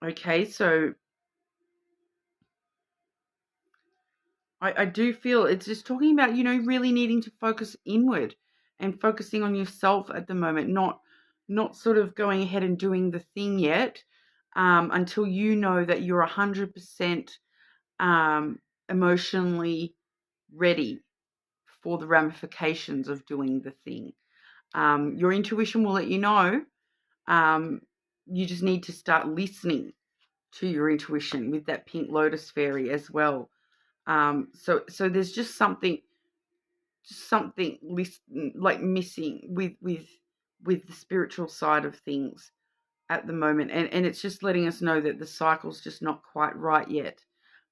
Okay, so I do feel it's just talking about, really needing to focus inward and focusing on yourself at the moment, not sort of going ahead and doing the thing yet, until you know that you're 100% emotionally ready for the ramifications of doing the thing. Your intuition will let you know. You just need to start listening to your intuition with that pink lotus fairy as well. So there's just something like missing with the spiritual side of things at the moment, and it's just letting us know that the cycle's just not quite right yet,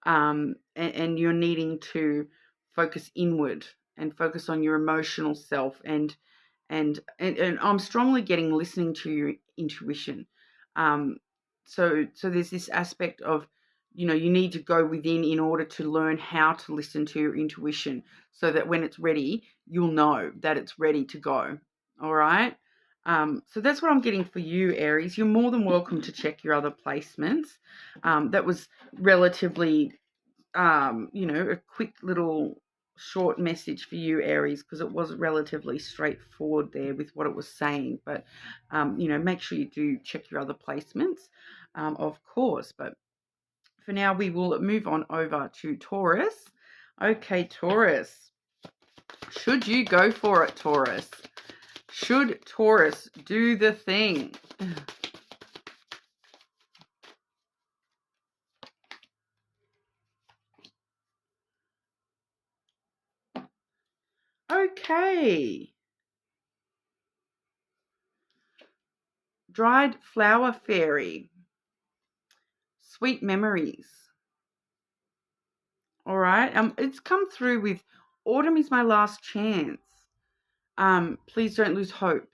and you're needing to focus inward and focus on your emotional self, and I'm strongly getting listening to your intuition. So there's this aspect of, you need to go within in order to learn how to listen to your intuition, so that when it's ready, you'll know that it's ready to go. All right. So that's what I'm getting for you, Aries. You're more than welcome to check your other placements. That was relatively, a quick little short message for you, Aries, because it was relatively straightforward there with what it was saying. But, make sure you do check your other placements, of course. But for now, we will move on over to Taurus. Okay, Taurus. Should you go for it, Taurus? Should Taurus do the thing? Okay. Dried flower fairy. Sweet memories. All right. It's come through with autumn is my last chance. Please don't lose hope.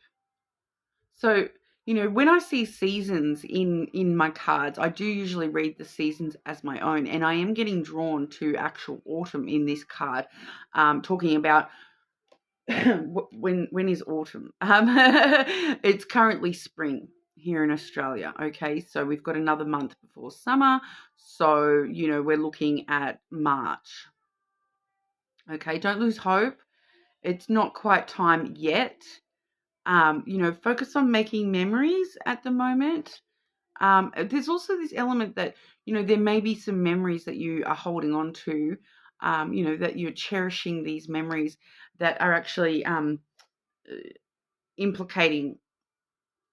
So, when I see seasons in my cards, I do usually read the seasons as my own, and I am getting drawn to actual autumn in this card, talking about when is autumn? It's currently spring here in Australia. Okay, so we've got another month before summer, so we're looking at March. Okay, don't lose hope. It's not quite time yet. Focus on making memories at the moment. There's also this element that, there may be some memories that you are holding on to, that you're cherishing these memories that are actually implicating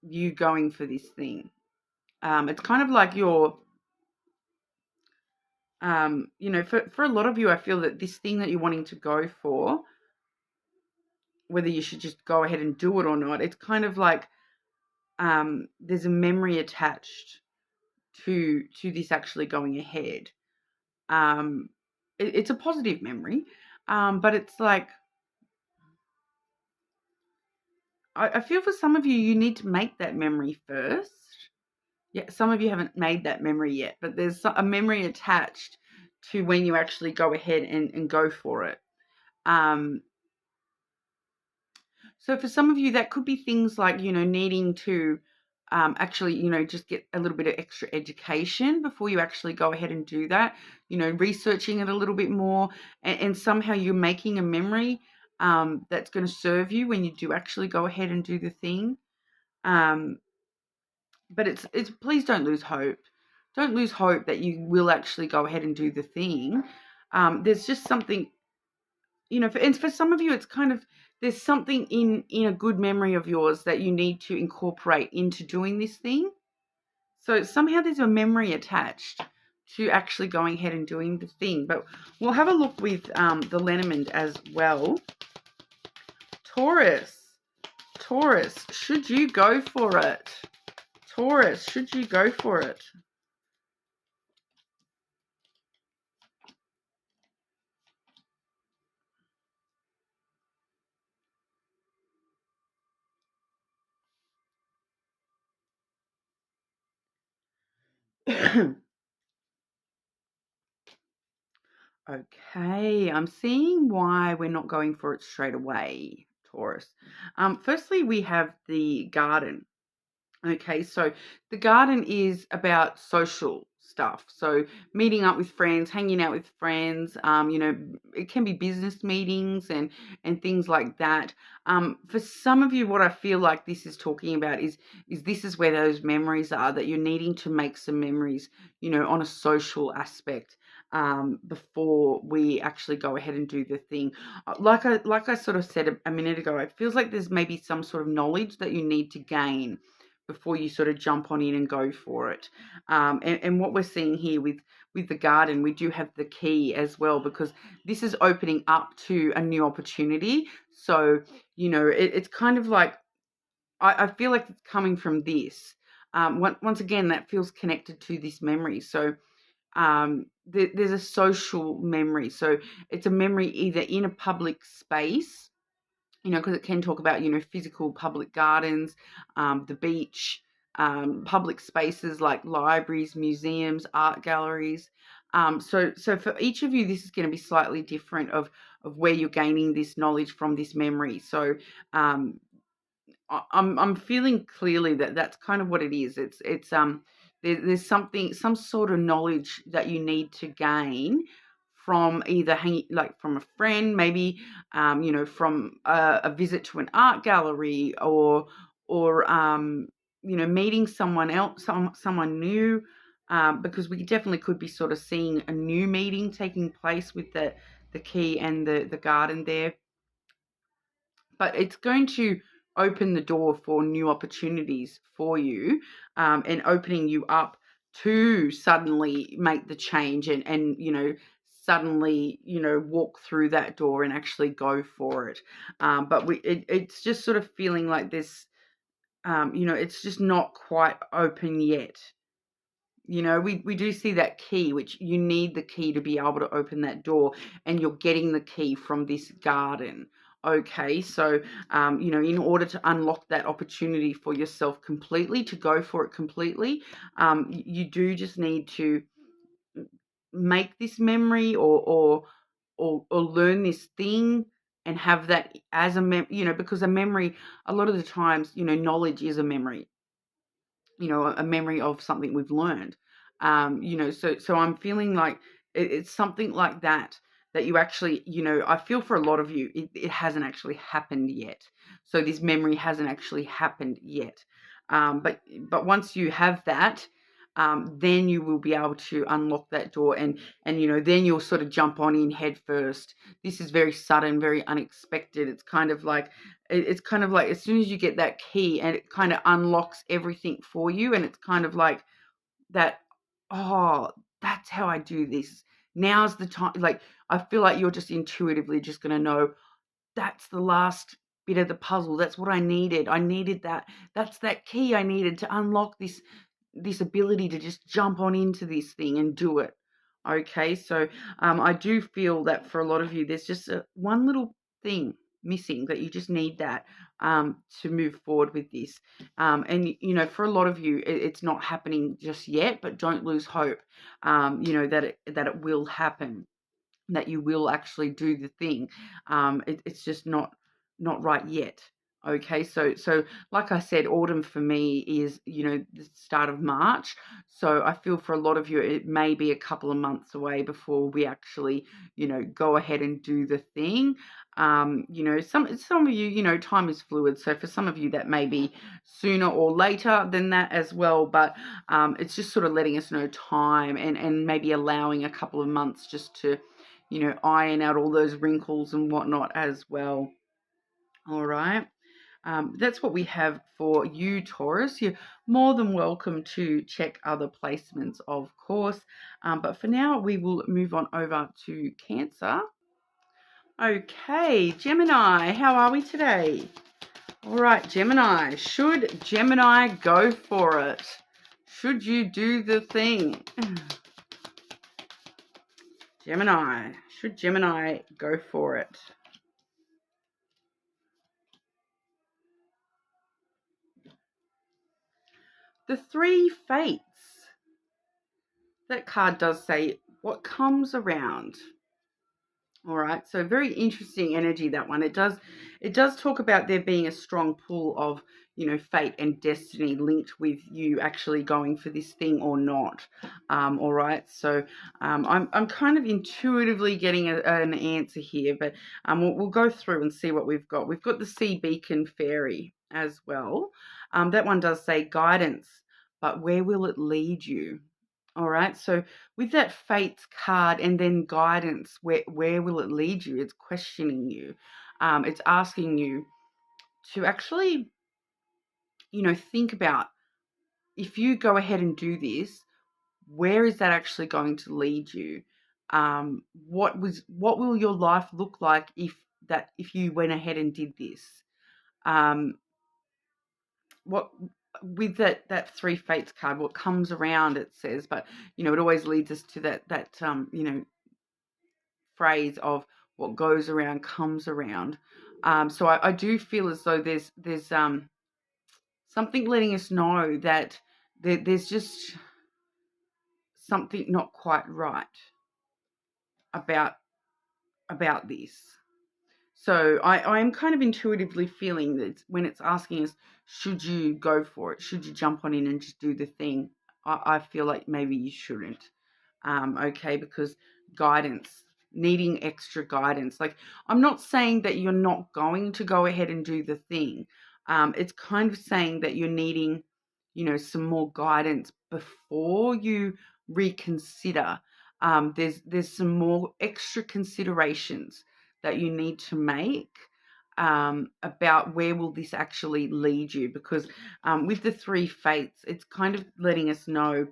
you going for this thing. It's kind of like you're, for a lot of you, I feel that this thing that you're wanting to go for, whether you should just go ahead and do it or not, it's kind of like there's a memory attached to this actually going ahead. It's a positive memory, but it's like, I feel for some of you, you need to make that memory first. Yeah, some of you haven't made that memory yet, but there's a memory attached to when you actually go ahead and go for it. So for some of you, that could be things like, needing to actually, just get a little bit of extra education before you actually go ahead and do that, researching it a little bit more, and somehow you're making a memory that's going to serve you when you do actually go ahead and do the thing. But it's please don't lose hope. Don't lose hope that you will actually go ahead and do the thing. There's just something, for some of you, it's kind of, there's something in a good memory of yours that you need to incorporate into doing this thing. So somehow there's a memory attached to actually going ahead and doing the thing. But we'll have a look with the lenormand as well. Taurus, should you go for it? Taurus, should you go for it? Okay, I'm seeing why we're not going for it straight away, Taurus. Firstly, we have the garden. Okay, so the garden is about social stuff. So meeting up with friends, hanging out with friends, it can be business meetings and things like that. For some of you, what I feel like this is talking about is this is where those memories are, that you're needing to make some memories, on a social aspect before we actually go ahead and do the thing. Like I sort of said a minute ago, it feels like there's maybe some sort of knowledge that you need to gain before you sort of jump on in and go for it. And what we're seeing here with the garden, we do have the key as well, because this is opening up to a new opportunity. So, it's kind of like, I feel like it's coming from this. Once again, that feels connected to this memory. So there's a social memory. So it's a memory either in a public space, because it can talk about, physical public gardens, the beach, public spaces like libraries, museums, art galleries. So for each of you, this is going to be slightly different of where you're gaining this knowledge from, this memory. So I'm feeling clearly that that's kind of what it is. It's there's some sort of knowledge that you need to gain from either from a friend, maybe from a visit to an art gallery, or meeting someone else, someone new, because we definitely could be sort of seeing a new meeting taking place with the key and the garden there. But it's going to open the door for new opportunities for you, and opening you up to suddenly make the change and suddenly walk through that door and actually go for it. But it's just sort of feeling like this, it's just not quite open yet. We do see that key, which you need the key to be able to open that door, and you're getting the key from this garden. Okay, so, in order to unlock that opportunity for yourself completely, to go for it completely, you do just need to make this memory, or learn this thing, and have that as because a memory, a lot of the times, knowledge is a memory, a memory of something we've learned. So I'm feeling like it's something like that you actually, I feel for a lot of you, it hasn't actually happened yet. So this memory hasn't actually happened yet. But once you have that, then you will be able to unlock that door, and then you'll sort of jump on in head first. This is very sudden, very unexpected. It's kind of like as soon as you get that key, and it kind of unlocks everything for you, and it's kind of like that, oh, that's how I do this. Now's the time. Like, I feel like you're just intuitively just going to know that's the last bit of the puzzle. That's what I needed. I needed that. That's that key I needed to unlock this ability to just jump on into this thing and do it. Okay, so I do feel that for a lot of you, there's just one little thing missing, that you just need that to move forward with this. And, you know, for a lot of you, it's not happening just yet, but don't lose hope, you know, that it will happen, that you will actually do the thing. It's just not right yet. Okay, so like I said, autumn for me is, you know, the start of March. So I feel for a lot of you, it may be a couple of months away before we actually, you know, go ahead and do the thing. You know, some of you, you know, time is fluid. So for some of you, that may be sooner or later than that as well. But it's just sort of letting us know time, and maybe allowing a couple of months just to, you know, iron out all those wrinkles and whatnot as well. All right. That's what we have for you, Taurus. You're more than welcome to check other placements, of course. But for now, we will move on over to Cancer. Okay, Gemini, how are we today? All right, Gemini. Should Gemini go for it? Should you do the thing? Gemini. Should Gemini go for it? The Three Fates. That card does say what comes around. All right, so very interesting energy, that one. It does talk about there being a strong pull of, you know, fate and destiny linked with you actually going for this thing or not. All right, so I'm kind of intuitively getting an answer here, but we'll go through and see what we've got. We've got the Sea Beacon Fairy as well. That one does say guidance, but where will it lead you? All right, so with that fates card and then guidance, where will it lead you? It's questioning you. It's asking you to actually, you know, think about, if you go ahead and do this, where is that actually going to lead you? What will your life look like if you went ahead and did this? What with that Three Fates card, what comes around, it says, but you know, it always leads us to that you know, phrase of what goes around comes around. So I do feel as though there's something letting us know that there's just something not quite right about this. So I am kind of intuitively feeling that when it's asking us, should you go for it? Should you jump on in and just do the thing? I feel like maybe you shouldn't. Okay, because guidance, needing extra guidance. Like, I'm not saying that you're not going to go ahead and do the thing. It's kind of saying that you're needing, you know, some more guidance before you reconsider. There's some more extra considerations that you need to make about where will this actually lead you, because with the Three Fates, it's kind of letting us know,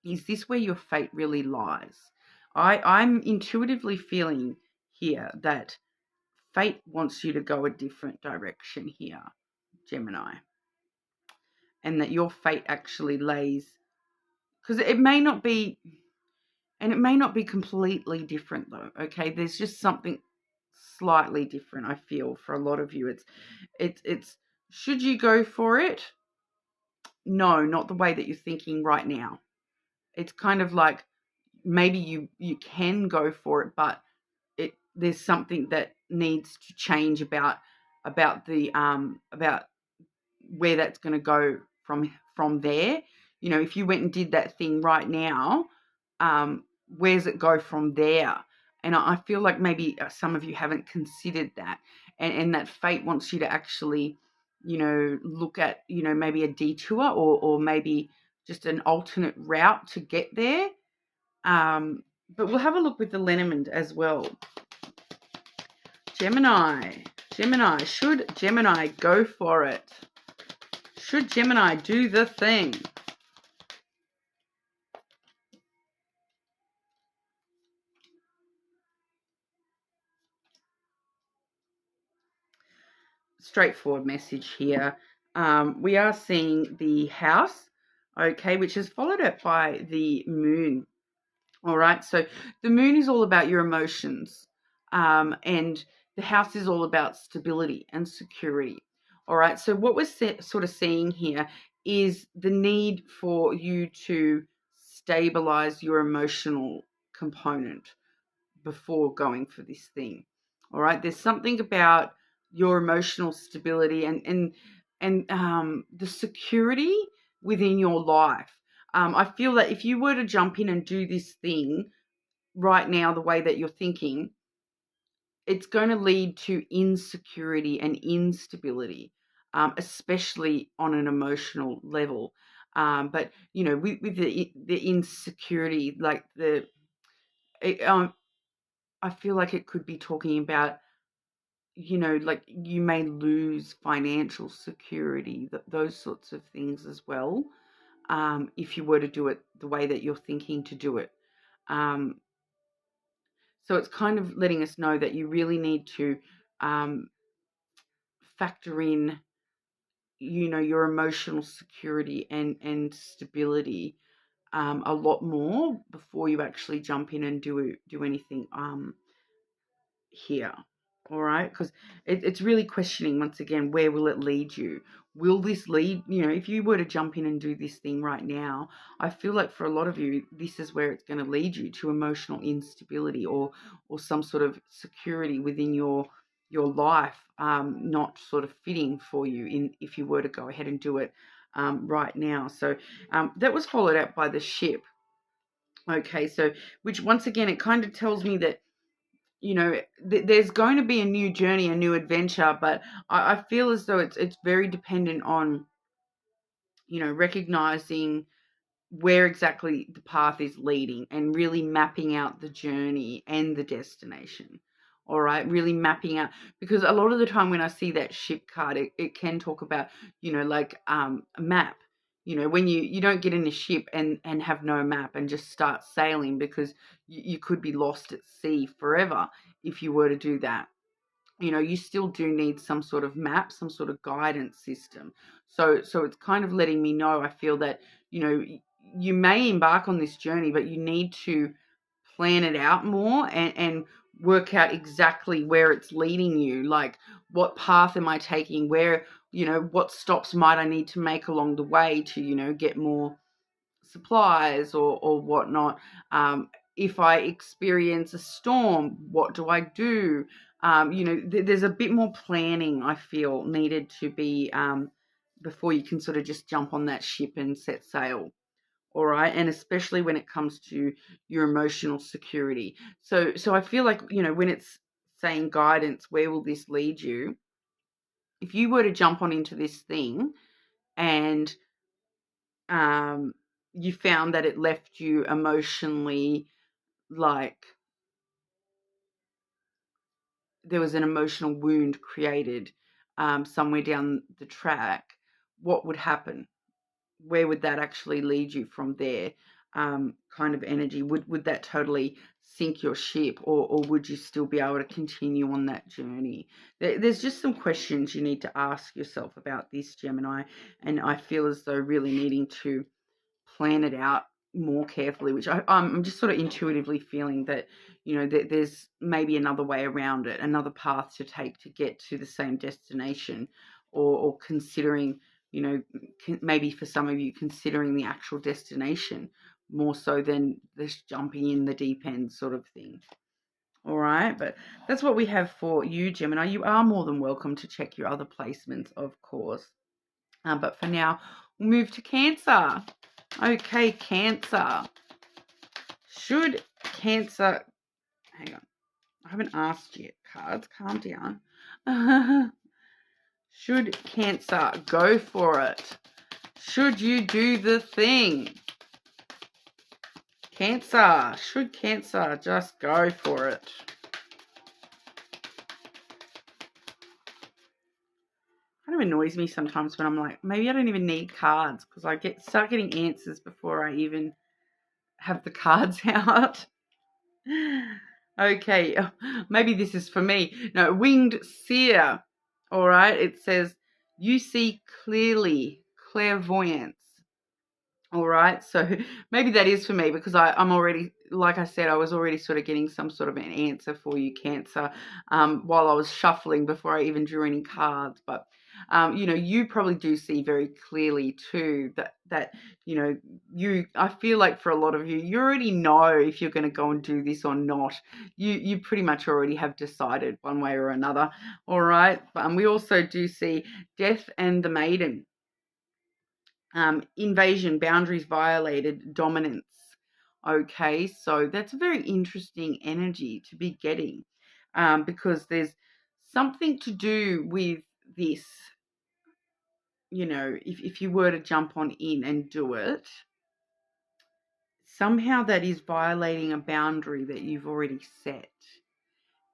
is this where your fate really lies? I'm intuitively feeling here that fate wants you to go a different direction here, Gemini, and that your fate actually lays, because it may not be, and it may not be completely different though, okay? There's just something slightly different, I feel, for a lot of you. It's should you go for it? No, not the way that you're thinking right now. It's kind of like, maybe you can go for it, but there's something that needs to change about where that's going to go from there. You know, if you went and did that thing right now, where's it go from there? And I feel like maybe some of you haven't considered that, and that fate wants you to actually, you know, look at, you know, maybe a detour or maybe just an alternate route to get there. But we'll have a look with the lenormand as well. Gemini, should Gemini go for it? Should Gemini do the thing? Straightforward message here. We are seeing the house, okay, which is followed up by the moon. All right, so the moon is all about your emotions, and the house is all about stability and security. All right. So what we're sort of seeing here is the need for you to stabilize your emotional component before going for this thing. All right. There's something about your emotional stability and the security within your life. I feel that if you were to jump in and do this thing right now, the way that you're thinking, it's going to lead to insecurity and instability, especially on an emotional level. But with the insecurity, like I feel like it could be talking about, like you may lose financial security, those sorts of things as well, if you were to do it the way that you're thinking to do it. So it's kind of letting us know that you really need to factor in, your emotional security and stability a lot more before you actually jump in and do anything here. All right, because it's really questioning once again, where will it lead you? Will this lead, if you were to jump in and do this thing right now, I feel like for a lot of you, this is where it's going to lead you to emotional instability or some sort of security within your life, not sort of fitting for you if you were to go ahead and do it right now. So that was followed up by the ship. Okay, so which once again, it kind of tells me that there's going to be a new journey, a new adventure, but I feel as though it's very dependent on, recognizing where exactly the path is leading and really mapping out the journey and the destination. All right, really mapping out, because a lot of the time when I see that ship card, it can talk about, like a map. When you don't get in a ship and have no map and just start sailing, because you could be lost at sea forever if you were to do that. You still do need some sort of map, some sort of guidance system. So it's kind of letting me know, I feel that, you may embark on this journey, but you need to plan it out more and work out exactly where it's leading you. Like, what path am I taking? Where, what stops might I need to make along the way to, get more supplies or whatnot. If I experience a storm, what do I do? There's a bit more planning, I feel, needed to be before you can sort of just jump on that ship and set sail. All right. And especially when it comes to your emotional security. So I feel like, when it's saying guidance, where will this lead you? If you were to jump on into this thing and you found that it left you emotionally, like there was an emotional wound created somewhere down the track, what would happen? Where would that actually lead you from there? Kind of energy, would that totally sink your ship, or would you still be able to continue on that journey? There's just some questions you need to ask yourself about this, Gemini, and I feel as though really needing to plan it out more carefully, which I'm just sort of intuitively feeling that, there's maybe another way around it, another path to take to get to the same destination, or considering, maybe for some of you, considering the actual destination more so than this jumping in the deep end sort of thing. All right, but that's what we have for you, Gemini. You are more than welcome to check your other placements, of course. But for now, we'll move to Cancer. Okay, Cancer. Should Cancer... Hang on. I haven't asked yet, cards. Calm down. Should Cancer go for it? Should you do the thing? Cancer. Should Cancer just go for it? Kind of annoys me sometimes when I'm like, maybe I don't even need cards, because I start getting answers before I even have the cards out. Okay, maybe this is for me. No, Winged Seer. All right, it says you see clearly, clairvoyance. All right, so maybe that is for me, because I'm already like I said, I was already sort of getting some sort of an answer for you, Cancer, while I was shuffling before I even drew any cards. But you probably do see very clearly too that I feel like for a lot of you, you already know if you're going to go and do this or not. You pretty much already have decided one way or another. All right. We also do see Death and the Maiden. Invasion, boundaries violated, dominance. Okay, so that's a very interesting energy to be getting, because there's something to do with this. If you were to jump on in and do it, somehow that is violating a boundary that you've already set,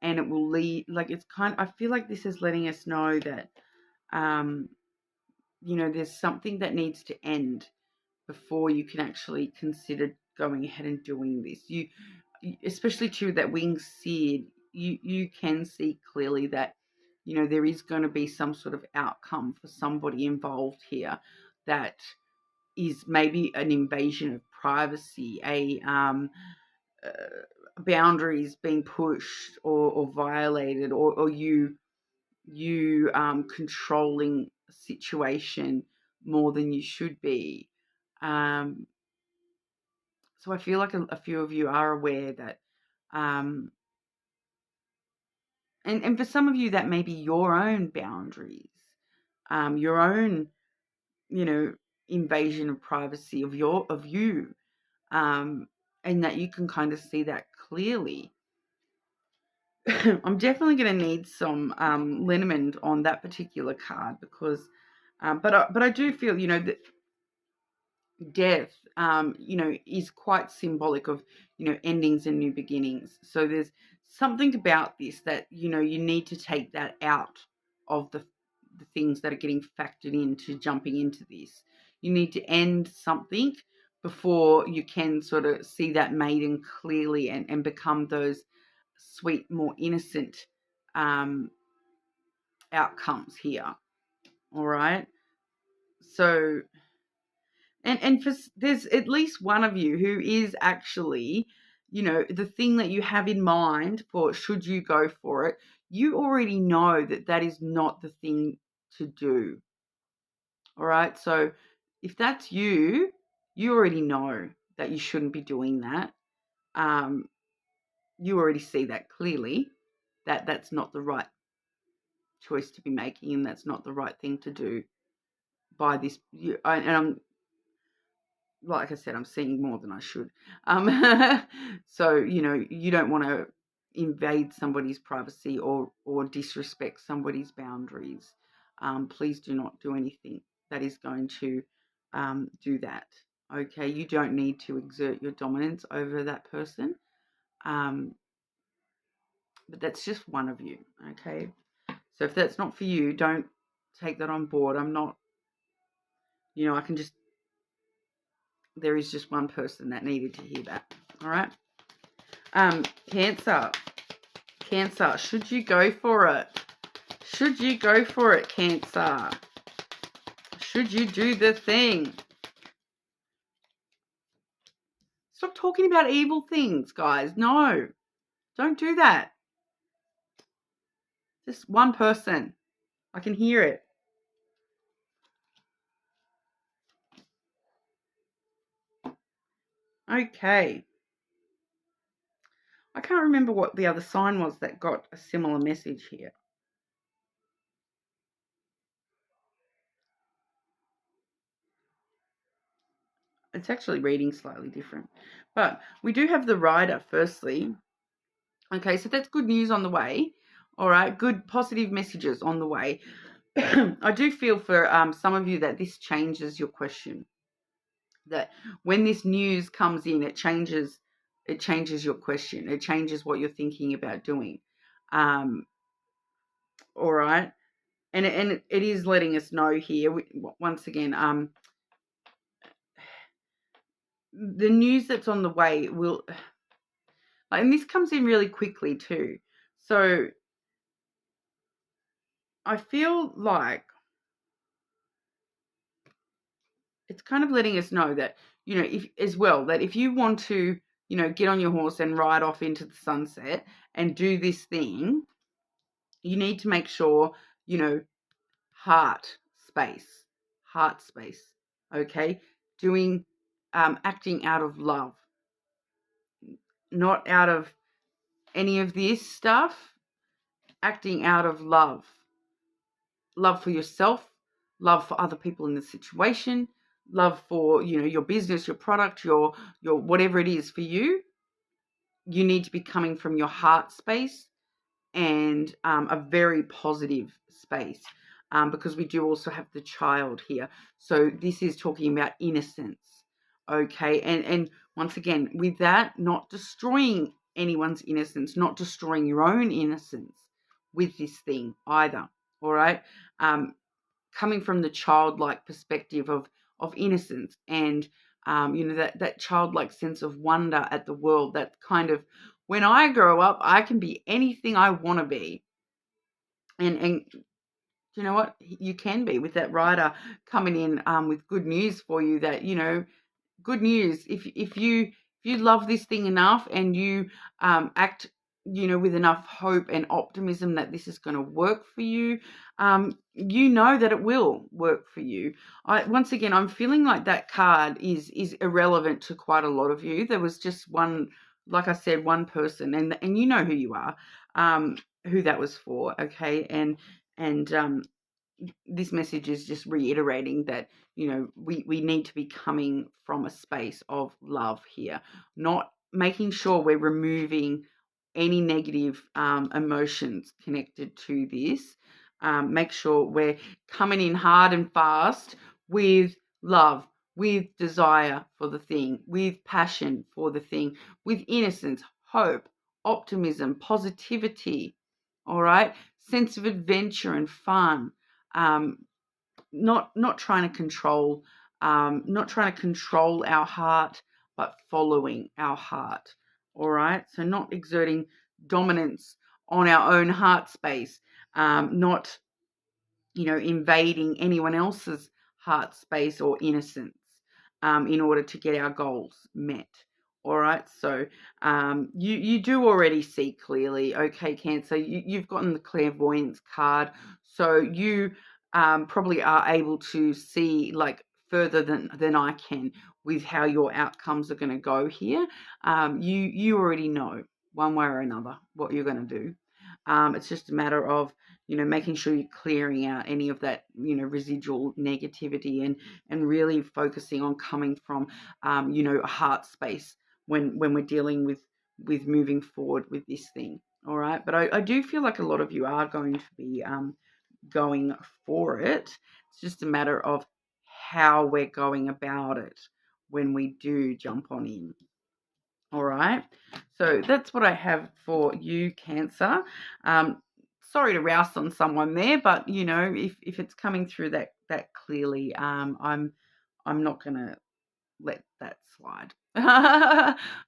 and it will lead. Like I feel like this is letting us know that, there's something that needs to end before you can actually consider going ahead and doing this. You especially to that winged seed, you can see clearly that there is going to be some sort of outcome for somebody involved here that is maybe an invasion of privacy, boundaries being pushed or violated, or you controlling a situation more than you should be. So I feel like a few of you are aware that, and for some of you that may be your own boundaries, your own, invasion of privacy of you, and that you can kind of see that clearly. I'm definitely going to need some lenormand on that particular card because, but I do feel that death, is quite symbolic of, endings and new beginnings. So there's something about this that, you need to take that out of the things that are getting factored into jumping into this. You need to end something before you can sort of see that maiden clearly and become those sweet, more innocent outcomes here. All right. So, and there's at least one of you who is actually, the thing that you have in mind for should you go for it, you already know that is not the thing to do. All right. So if that's you, you already know that you shouldn't be doing that. You already see that clearly, that that's not the right choice to be making, and that's not the right thing to do by this. And I'm, like I said, I'm seeing more than I should. So, you don't want to invade somebody's privacy or disrespect somebody's boundaries. Please do not do anything that is going to do that. Okay, you don't need to exert your dominance over that person. But that's just one of you. Okay, so if that's not for you, don't take that on board. I'm not, I can just, there is just one person that needed to hear that. All right. Cancer, should you go for it? Should you go for it, Cancer? Should you do the thing? Stop talking about evil things, guys. No, don't do that. Just one person. I can hear it. Okay. I can't remember what the other sign was that got a similar message here. It's actually reading slightly different. But we do have the Rider, firstly. Okay, so that's good news on the way. All right, good positive messages on the way. I do feel for some of you that this changes your question. That when this news comes in, it changes your question. It changes what you're thinking about doing. All right, and it is letting us know here once again. The news that's on the way will, and this comes in really quickly too. So I feel like it's kind of letting us know that, if as well, that if you want to get on your horse and ride off into the sunset and do this thing, you need to make sure, heart space, okay? Acting out of love, not out of any of this stuff, acting out of love for yourself, love for other people in the situation, love for, your business, your product, your whatever it is for you. You need to be coming from your heart space and a very positive space, because we do also have the child here. So this is talking about innocence, okay? And once again, with that, not destroying anyone's innocence, not destroying your own innocence with this thing either, all right? Coming from the childlike perspective of innocence and, that childlike sense of wonder at the world, that kind of, when I grow up, I can be anything I want to be. And you know what? You can be, with that rider coming in with good news for you, that, good news. If you love this thing enough and you act, with enough hope and optimism that this is going to work for you, you know that it will work for you. Once again, I'm feeling like that card is irrelevant to quite a lot of you. There was just one, like I said, one person, and you know who you are, who that was for, okay? And this message is just reiterating that, we need to be coming from a space of love here, not making sure we're removing any negative emotions connected to this. Make sure we're coming in hard and fast with love, with desire for the thing, with passion for the thing, with innocence, hope, optimism, positivity, all right? Sense of adventure and fun. Not trying to control, our heart, but following our heart. All right. So not exerting dominance on our own heart space. Not, invading anyone else's heart space or innocence, in order to get our goals met. All right, so you do already see clearly, okay, Cancer. You've gotten the clairvoyance card, so you probably are able to see like further than I can with how your outcomes are going to go here. You already know one way or another what you're going to do. It's just a matter of, making sure you're clearing out any of that, residual negativity and really focusing on coming from, a heart space when we're dealing with moving forward with this thing. All right. But I do feel like a lot of you are going to be going for it. It's just a matter of how we're going about it when we do jump on in. All right. So that's what I have for you, Cancer. Sorry to rouse on someone there, but if it's coming through that clearly, I'm not gonna let that slide.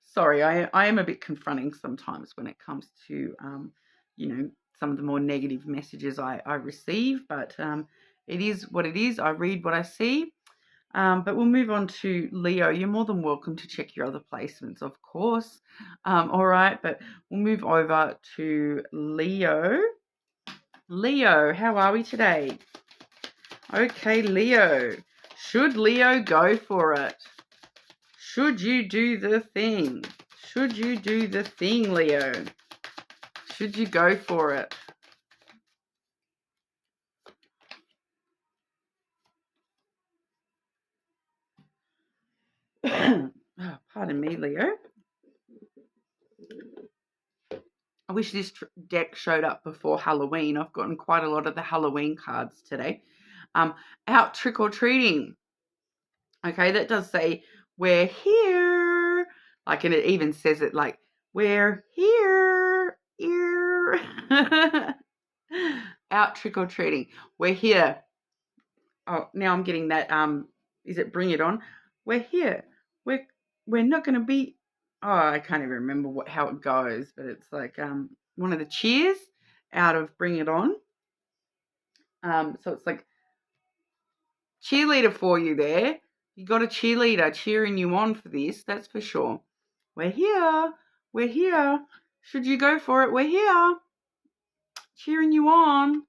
Sorry, I am a bit confronting sometimes when it comes to some of the more negative messages I receive, but it is what it is. I read what I see. But we'll move on to Leo. You're more than welcome to check your other placements, of course. All right, but we'll move over to Leo. Leo, how are we today? Okay, Leo. Should Leo go for it? Should you do the thing? Should you do the thing, Leo? Should you go for it? Oh, pardon me, Leo. I wish this deck showed up before Halloween. I've gotten quite a lot of the Halloween cards today. Out trick-or-treating. Okay, that does say, we're here. Like, and it even says it like, we're here. Out trick-or-treating. We're here. Oh, now I'm getting that, is it Bring It On? We're here. We're not going to be, I can't even remember how it goes, but it's like one of the cheers out of Bring It On. So it's like cheerleader for you there. You got a cheerleader cheering you on for this, that's for sure. We're here. We're here. Should you go for it? We're here. Cheering you on.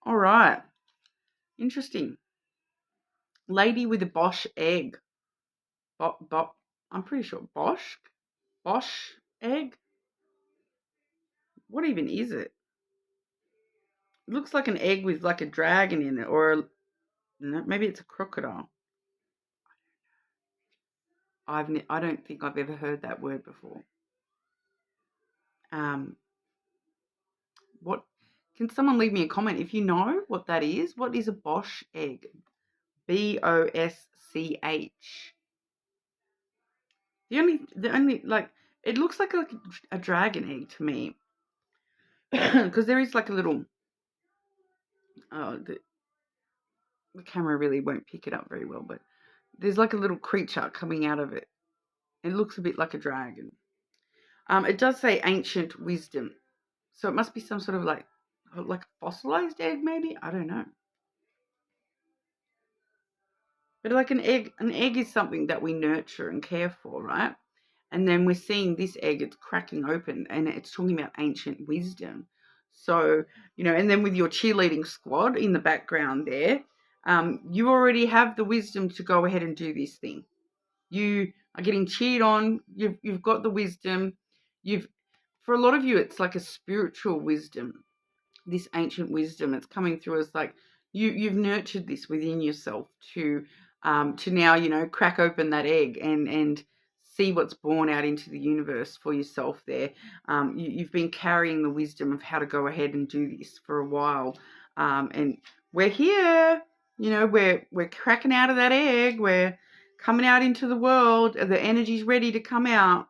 All right. Interesting. Lady with a Bosch egg. I'm pretty sure Bosch egg. What even is it? It looks like an egg with like a dragon in it, or maybe it's a crocodile. I don't think I've ever heard that word before. What? Can someone leave me a comment if you know what that is? What is a Bosch egg? BOSCH. The only like it looks like a dragon egg to me, because there is like a little. The camera really won't pick it up very well, but there's like a little creature coming out of it. It looks a bit like a dragon. It does say ancient wisdom, so it must be some sort of like a fossilized egg, maybe. I don't know. But like an egg is something that we nurture and care for, right? And then we're seeing this egg, it's cracking open, and it's talking about ancient wisdom. So, and then with your cheerleading squad in the background there, you already have the wisdom to go ahead and do this thing. You are getting cheered on. You've got the wisdom. For a lot of you, it's like a spiritual wisdom. This ancient wisdom, it's coming through as like you've nurtured this within yourself to now, crack open that egg and see what's born out into the universe for yourself there. You've been carrying the wisdom of how to go ahead and do this for a while. And we're here, we're cracking out of that egg. We're coming out into the world. The energy's ready to come out.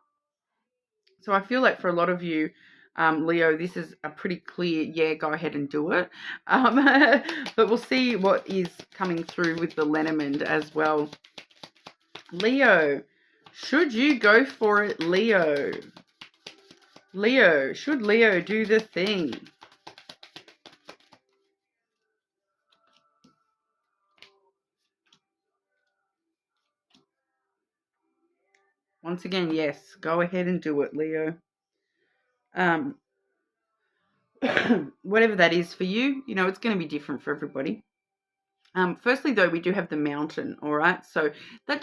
So I feel like for a lot of you, Leo, this is a pretty clear, yeah, go ahead and do it. But we'll see what is coming through with the lenormand as well. Leo, should you go for it, Leo? Leo, should Leo do the thing? Once again, yes, go ahead and do it, Leo. Whatever that is for you, it's going to be different for everybody. Firstly, though, we do have the mountain, all right? So that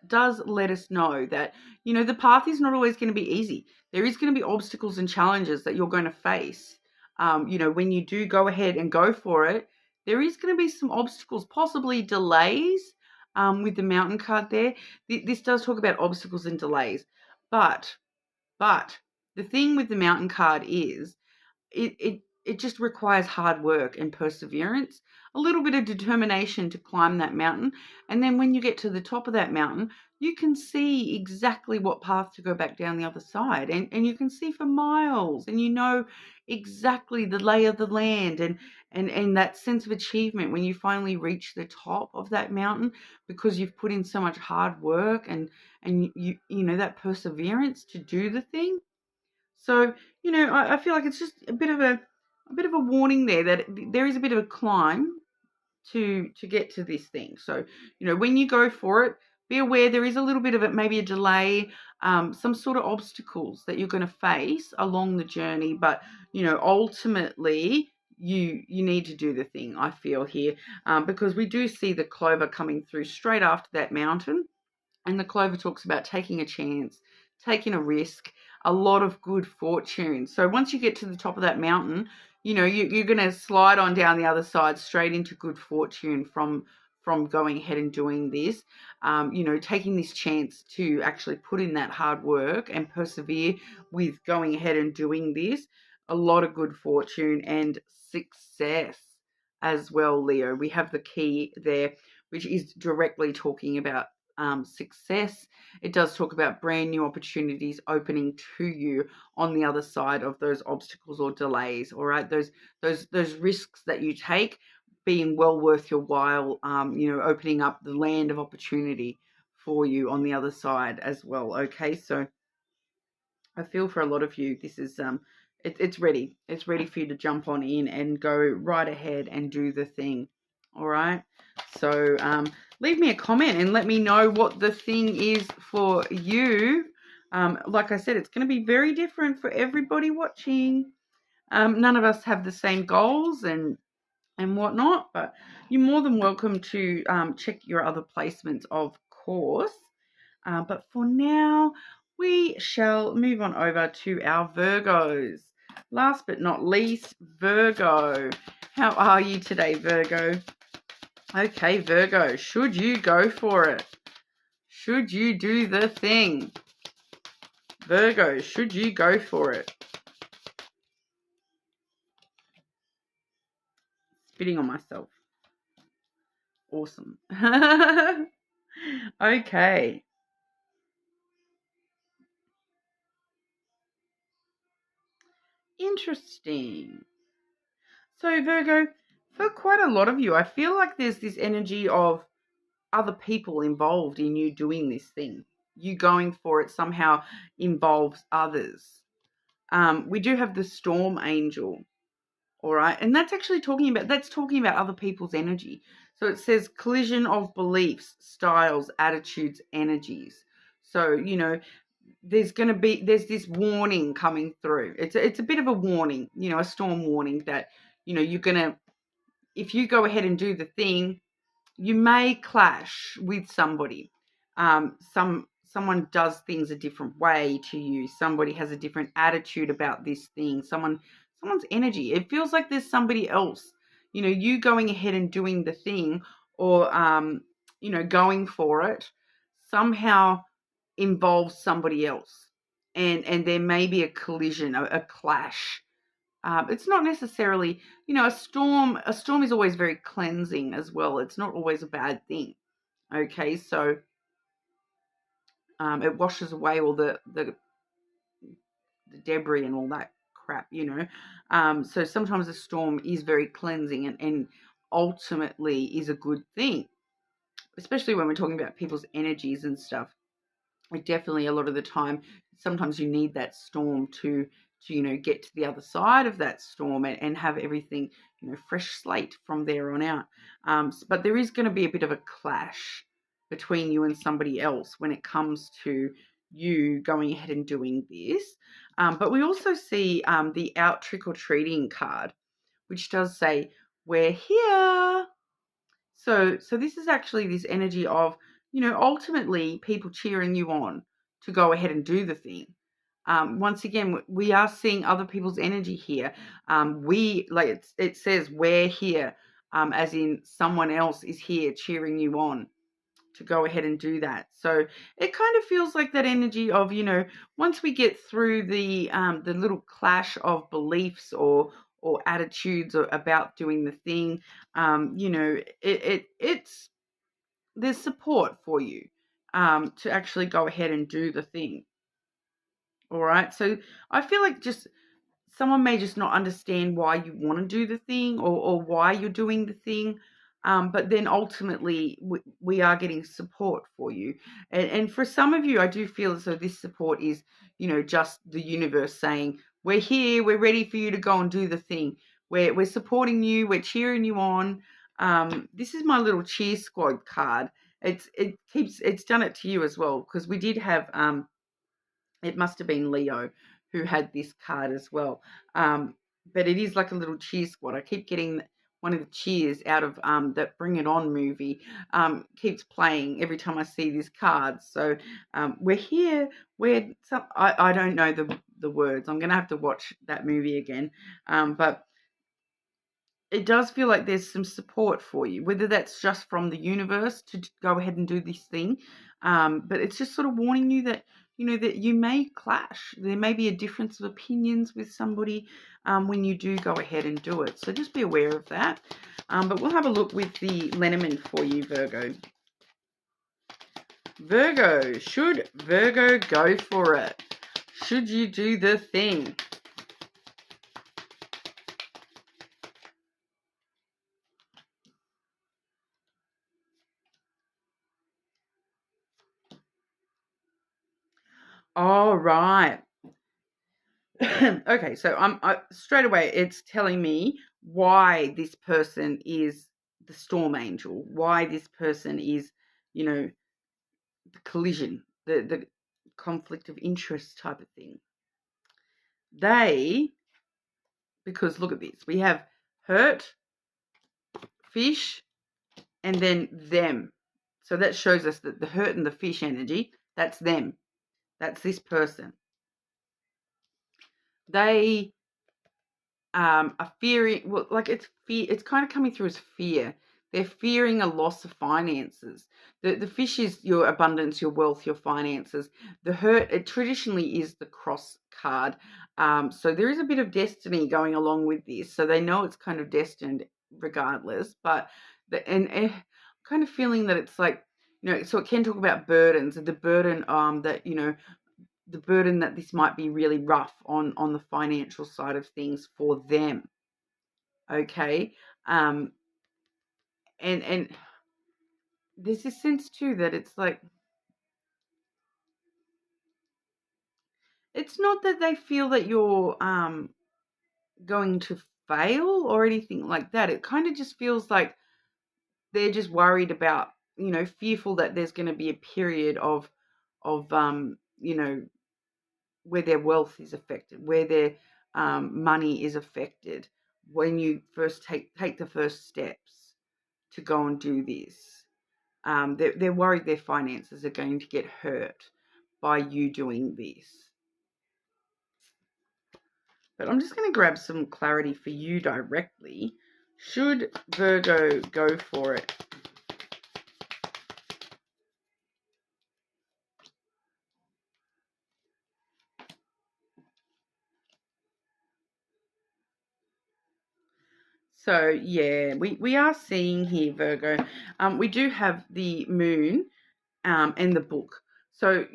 does let us know that, the path is not always going to be easy. There is going to be obstacles and challenges that you're going to face. When you do go ahead and go for it, there is going to be some obstacles, possibly delays with the mountain card there. This does talk about obstacles and delays. But the thing with the mountain card is it just requires hard work and perseverance, a little bit of determination to climb that mountain. And then when you get to the top of that mountain, you can see exactly what path to go back down the other side. And you can see for miles, and exactly the lay of the land and that sense of achievement when you finally reach the top of that mountain, because you've put in so much hard work and you that perseverance to do the thing. So, I feel like it's just a bit of a warning there that there is a bit of a climb to get to this thing. So, when you go for it, be aware there is a little bit of it, maybe a delay, some sort of obstacles that you're going to face along the journey. But, ultimately, you need to do the thing, I feel here, because we do see the clover coming through straight after that mountain. And the clover talks about taking a chance, taking a risk, a lot of good fortune. So once you get to the top of that mountain, you're going to slide on down the other side straight into good fortune from going ahead and doing this, taking this chance to actually put in that hard work and persevere with going ahead and doing this. A lot of good fortune and success as well, Leo. We have the key there, which is directly talking about success. It does talk about brand new opportunities opening to you on the other side of those obstacles or delays. All right, those risks that you take being well worth your while. Opening up the land of opportunity for you on the other side as well. Okay, so I feel for a lot of you, this is it's ready. It's ready for you to jump on in and go right ahead and do the thing. All right. So leave me a comment and let me know what the thing is for you. Like I said, it's going to be very different for everybody watching. None of us have the same goals and whatnot, but you're more than welcome to check your other placements, of course. But for now, we shall move on over to our Virgos. Last but not least, Virgo. How are you today, Virgo? Okay, Virgo, should you go for it? Should you do the thing? Virgo, should you go for it? Spitting on myself. Awesome. Okay. Interesting. So, Virgo, for quite a lot of you, I feel like there's this energy of other people involved in you doing this thing. You going for it somehow involves others. We do have the storm angel, all right? And that's actually talking about other people's energy. So it says collision of beliefs, styles, attitudes, energies. So, there's this warning coming through. It's a bit of a warning, a storm warning that, you're going to, if you go ahead and do the thing, you may clash with somebody. Someone does things a different way to you. Somebody has a different attitude about this thing. Someone's energy. It feels like there's somebody else. You going ahead and doing the thing, or going for it, somehow involves somebody else, and there may be a collision, a clash. It's not necessarily, a storm. A storm is always very cleansing as well. It's not always a bad thing. Okay, so it washes away all the debris and all that crap, So sometimes a storm is very cleansing and ultimately is a good thing, especially when we're talking about people's energies and stuff. Definitely a lot of the time, sometimes you need that storm to get to the other side of that storm and have everything, fresh slate from there on out. But there is going to be a bit of a clash between you and somebody else when it comes to you going ahead and doing this. But we also see the out trick-or-treating card, which does say, we're here. So this is actually this energy of, ultimately people cheering you on to go ahead and do the thing. Once again, we are seeing other people's energy here. It says we're here, as in someone else is here cheering you on to go ahead and do that. So it kind of feels like that energy of, once we get through the little clash of beliefs or attitudes about doing the thing, it's there's support for you to actually go ahead and do the thing. All right. So I feel like just someone may just not understand why you want to do the thing or why you're doing the thing. But then ultimately we are getting support for you. And for some of you, I do feel as though this support is, just the universe saying, we're here, we're ready for you to go and do the thing. We're supporting you, we're cheering you on. This is my little cheer squad card. It's done it to you as well, because we did have, it must have been Leo who had this card as well. But it is like a little cheer squad. I keep getting one of the cheers out of that Bring It On movie, keeps playing every time I see this card. So we're here. I don't know the words. I'm going to have to watch that movie again. But it does feel like there's some support for you, whether that's just from the universe to go ahead and do this thing. But it's just sort of warning you that, that you may clash. There may be a difference of opinions with somebody when you do go ahead and do it. So just be aware of that. But we'll have a look with the Lenormand for you, Virgo. Virgo, should Virgo go for it? Should you do the thing? All right. Okay, so straight away it's telling me why this person is the storm angel, why this person is, the collision, the conflict of interest type of thing. They, because look at this, we have hurt, fish, and then them. So that shows us that the hurt and the fish energy, that's them. That's this person. They are fearing, well, like it's fear, it's kind of coming through as fear. They're fearing a loss of finances. The fish is your abundance, your wealth, your finances. The hurt, it traditionally is the cross card. So there is a bit of destiny going along with this. So they know it's kind of destined regardless. But and kind of feeling that it's like, so it can talk about burdens, the burden that, the burden that this might be really rough on the financial side of things for them. Okay. And there's this sense too that it's like, it's not that they feel that you're going to fail or anything like that. It kind of just feels like they're just worried about, fearful that there's going to be a period of where their wealth is affected, where their money is affected when you first take the first steps to go and do this. They're worried their finances are going to get hurt by you doing this. But I'm just going to grab some clarity for you directly. Should Virgo go for it? So, yeah, we are seeing here, Virgo, we do have the moon and the book. So,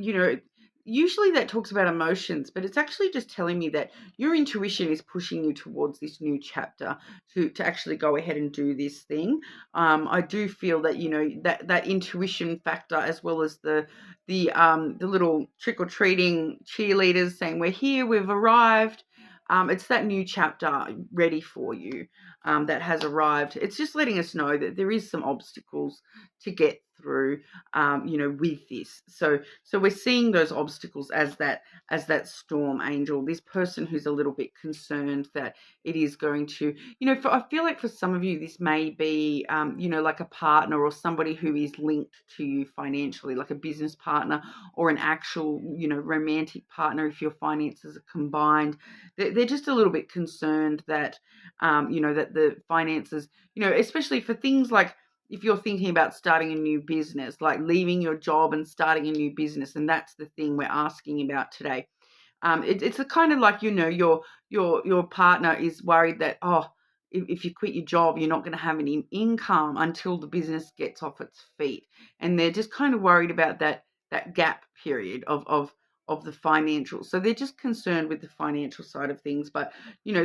usually that talks about emotions, but it's actually just telling me that your intuition is pushing you towards this new chapter to actually go ahead and do this thing. I do feel that, that intuition factor, as well as the little trick-or-treating cheerleaders saying, we're here, we've arrived. It's that new chapter ready for you that has arrived. It's just letting us know that there is some obstacles to get through, with this. So we're seeing those obstacles as that storm angel, this person who's a little bit concerned that it is going to, I feel like for some of you, this may be, like a partner or somebody who is linked to you financially, like a business partner or an actual, romantic partner. If your finances are combined, they're just a little bit concerned that, that the finances, especially for things like, if you're thinking about starting a new business, like leaving your job and starting a new business, and that's the thing we're asking about today. It's a kind of like, your partner is worried that, if you quit your job, you're not going to have any income until the business gets off its feet. And they're just kind of worried about that gap period of the financial. So they're just concerned with the financial side of things. But,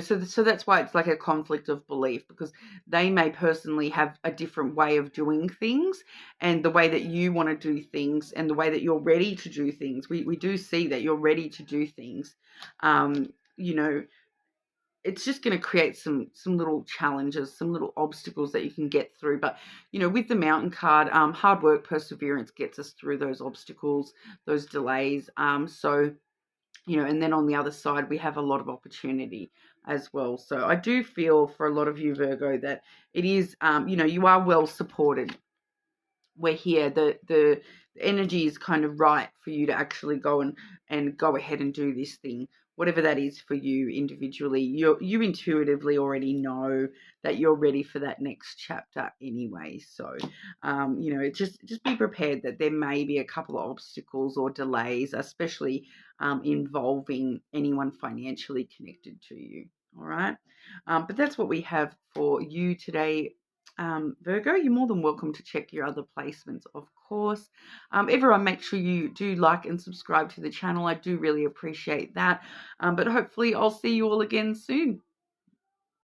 so that's why it's like a conflict of belief, because they may personally have a different way of doing things, and the way that you want to do things and the way that you're ready to do things. We do see that you're ready to do things. It's just going to create some little challenges, some little obstacles that you can get through. But, with the Mountain card, hard work, perseverance gets us through those obstacles, those delays. So, and then on the other side, we have a lot of opportunity as well. So I do feel for a lot of you, Virgo, that it is, you are well supported. We're here. The energy is kind of right for you to actually go and go ahead and do this thing, whatever that is for you individually. You intuitively already know that you're ready for that next chapter anyway. So, just be prepared that there may be a couple of obstacles or delays, especially involving anyone financially connected to you. All right. But that's what we have for you today, Virgo. You're more than welcome to check your other placements, of course. Everyone, make sure you do like and subscribe to the channel. I do really appreciate that. But hopefully I'll see you all again soon.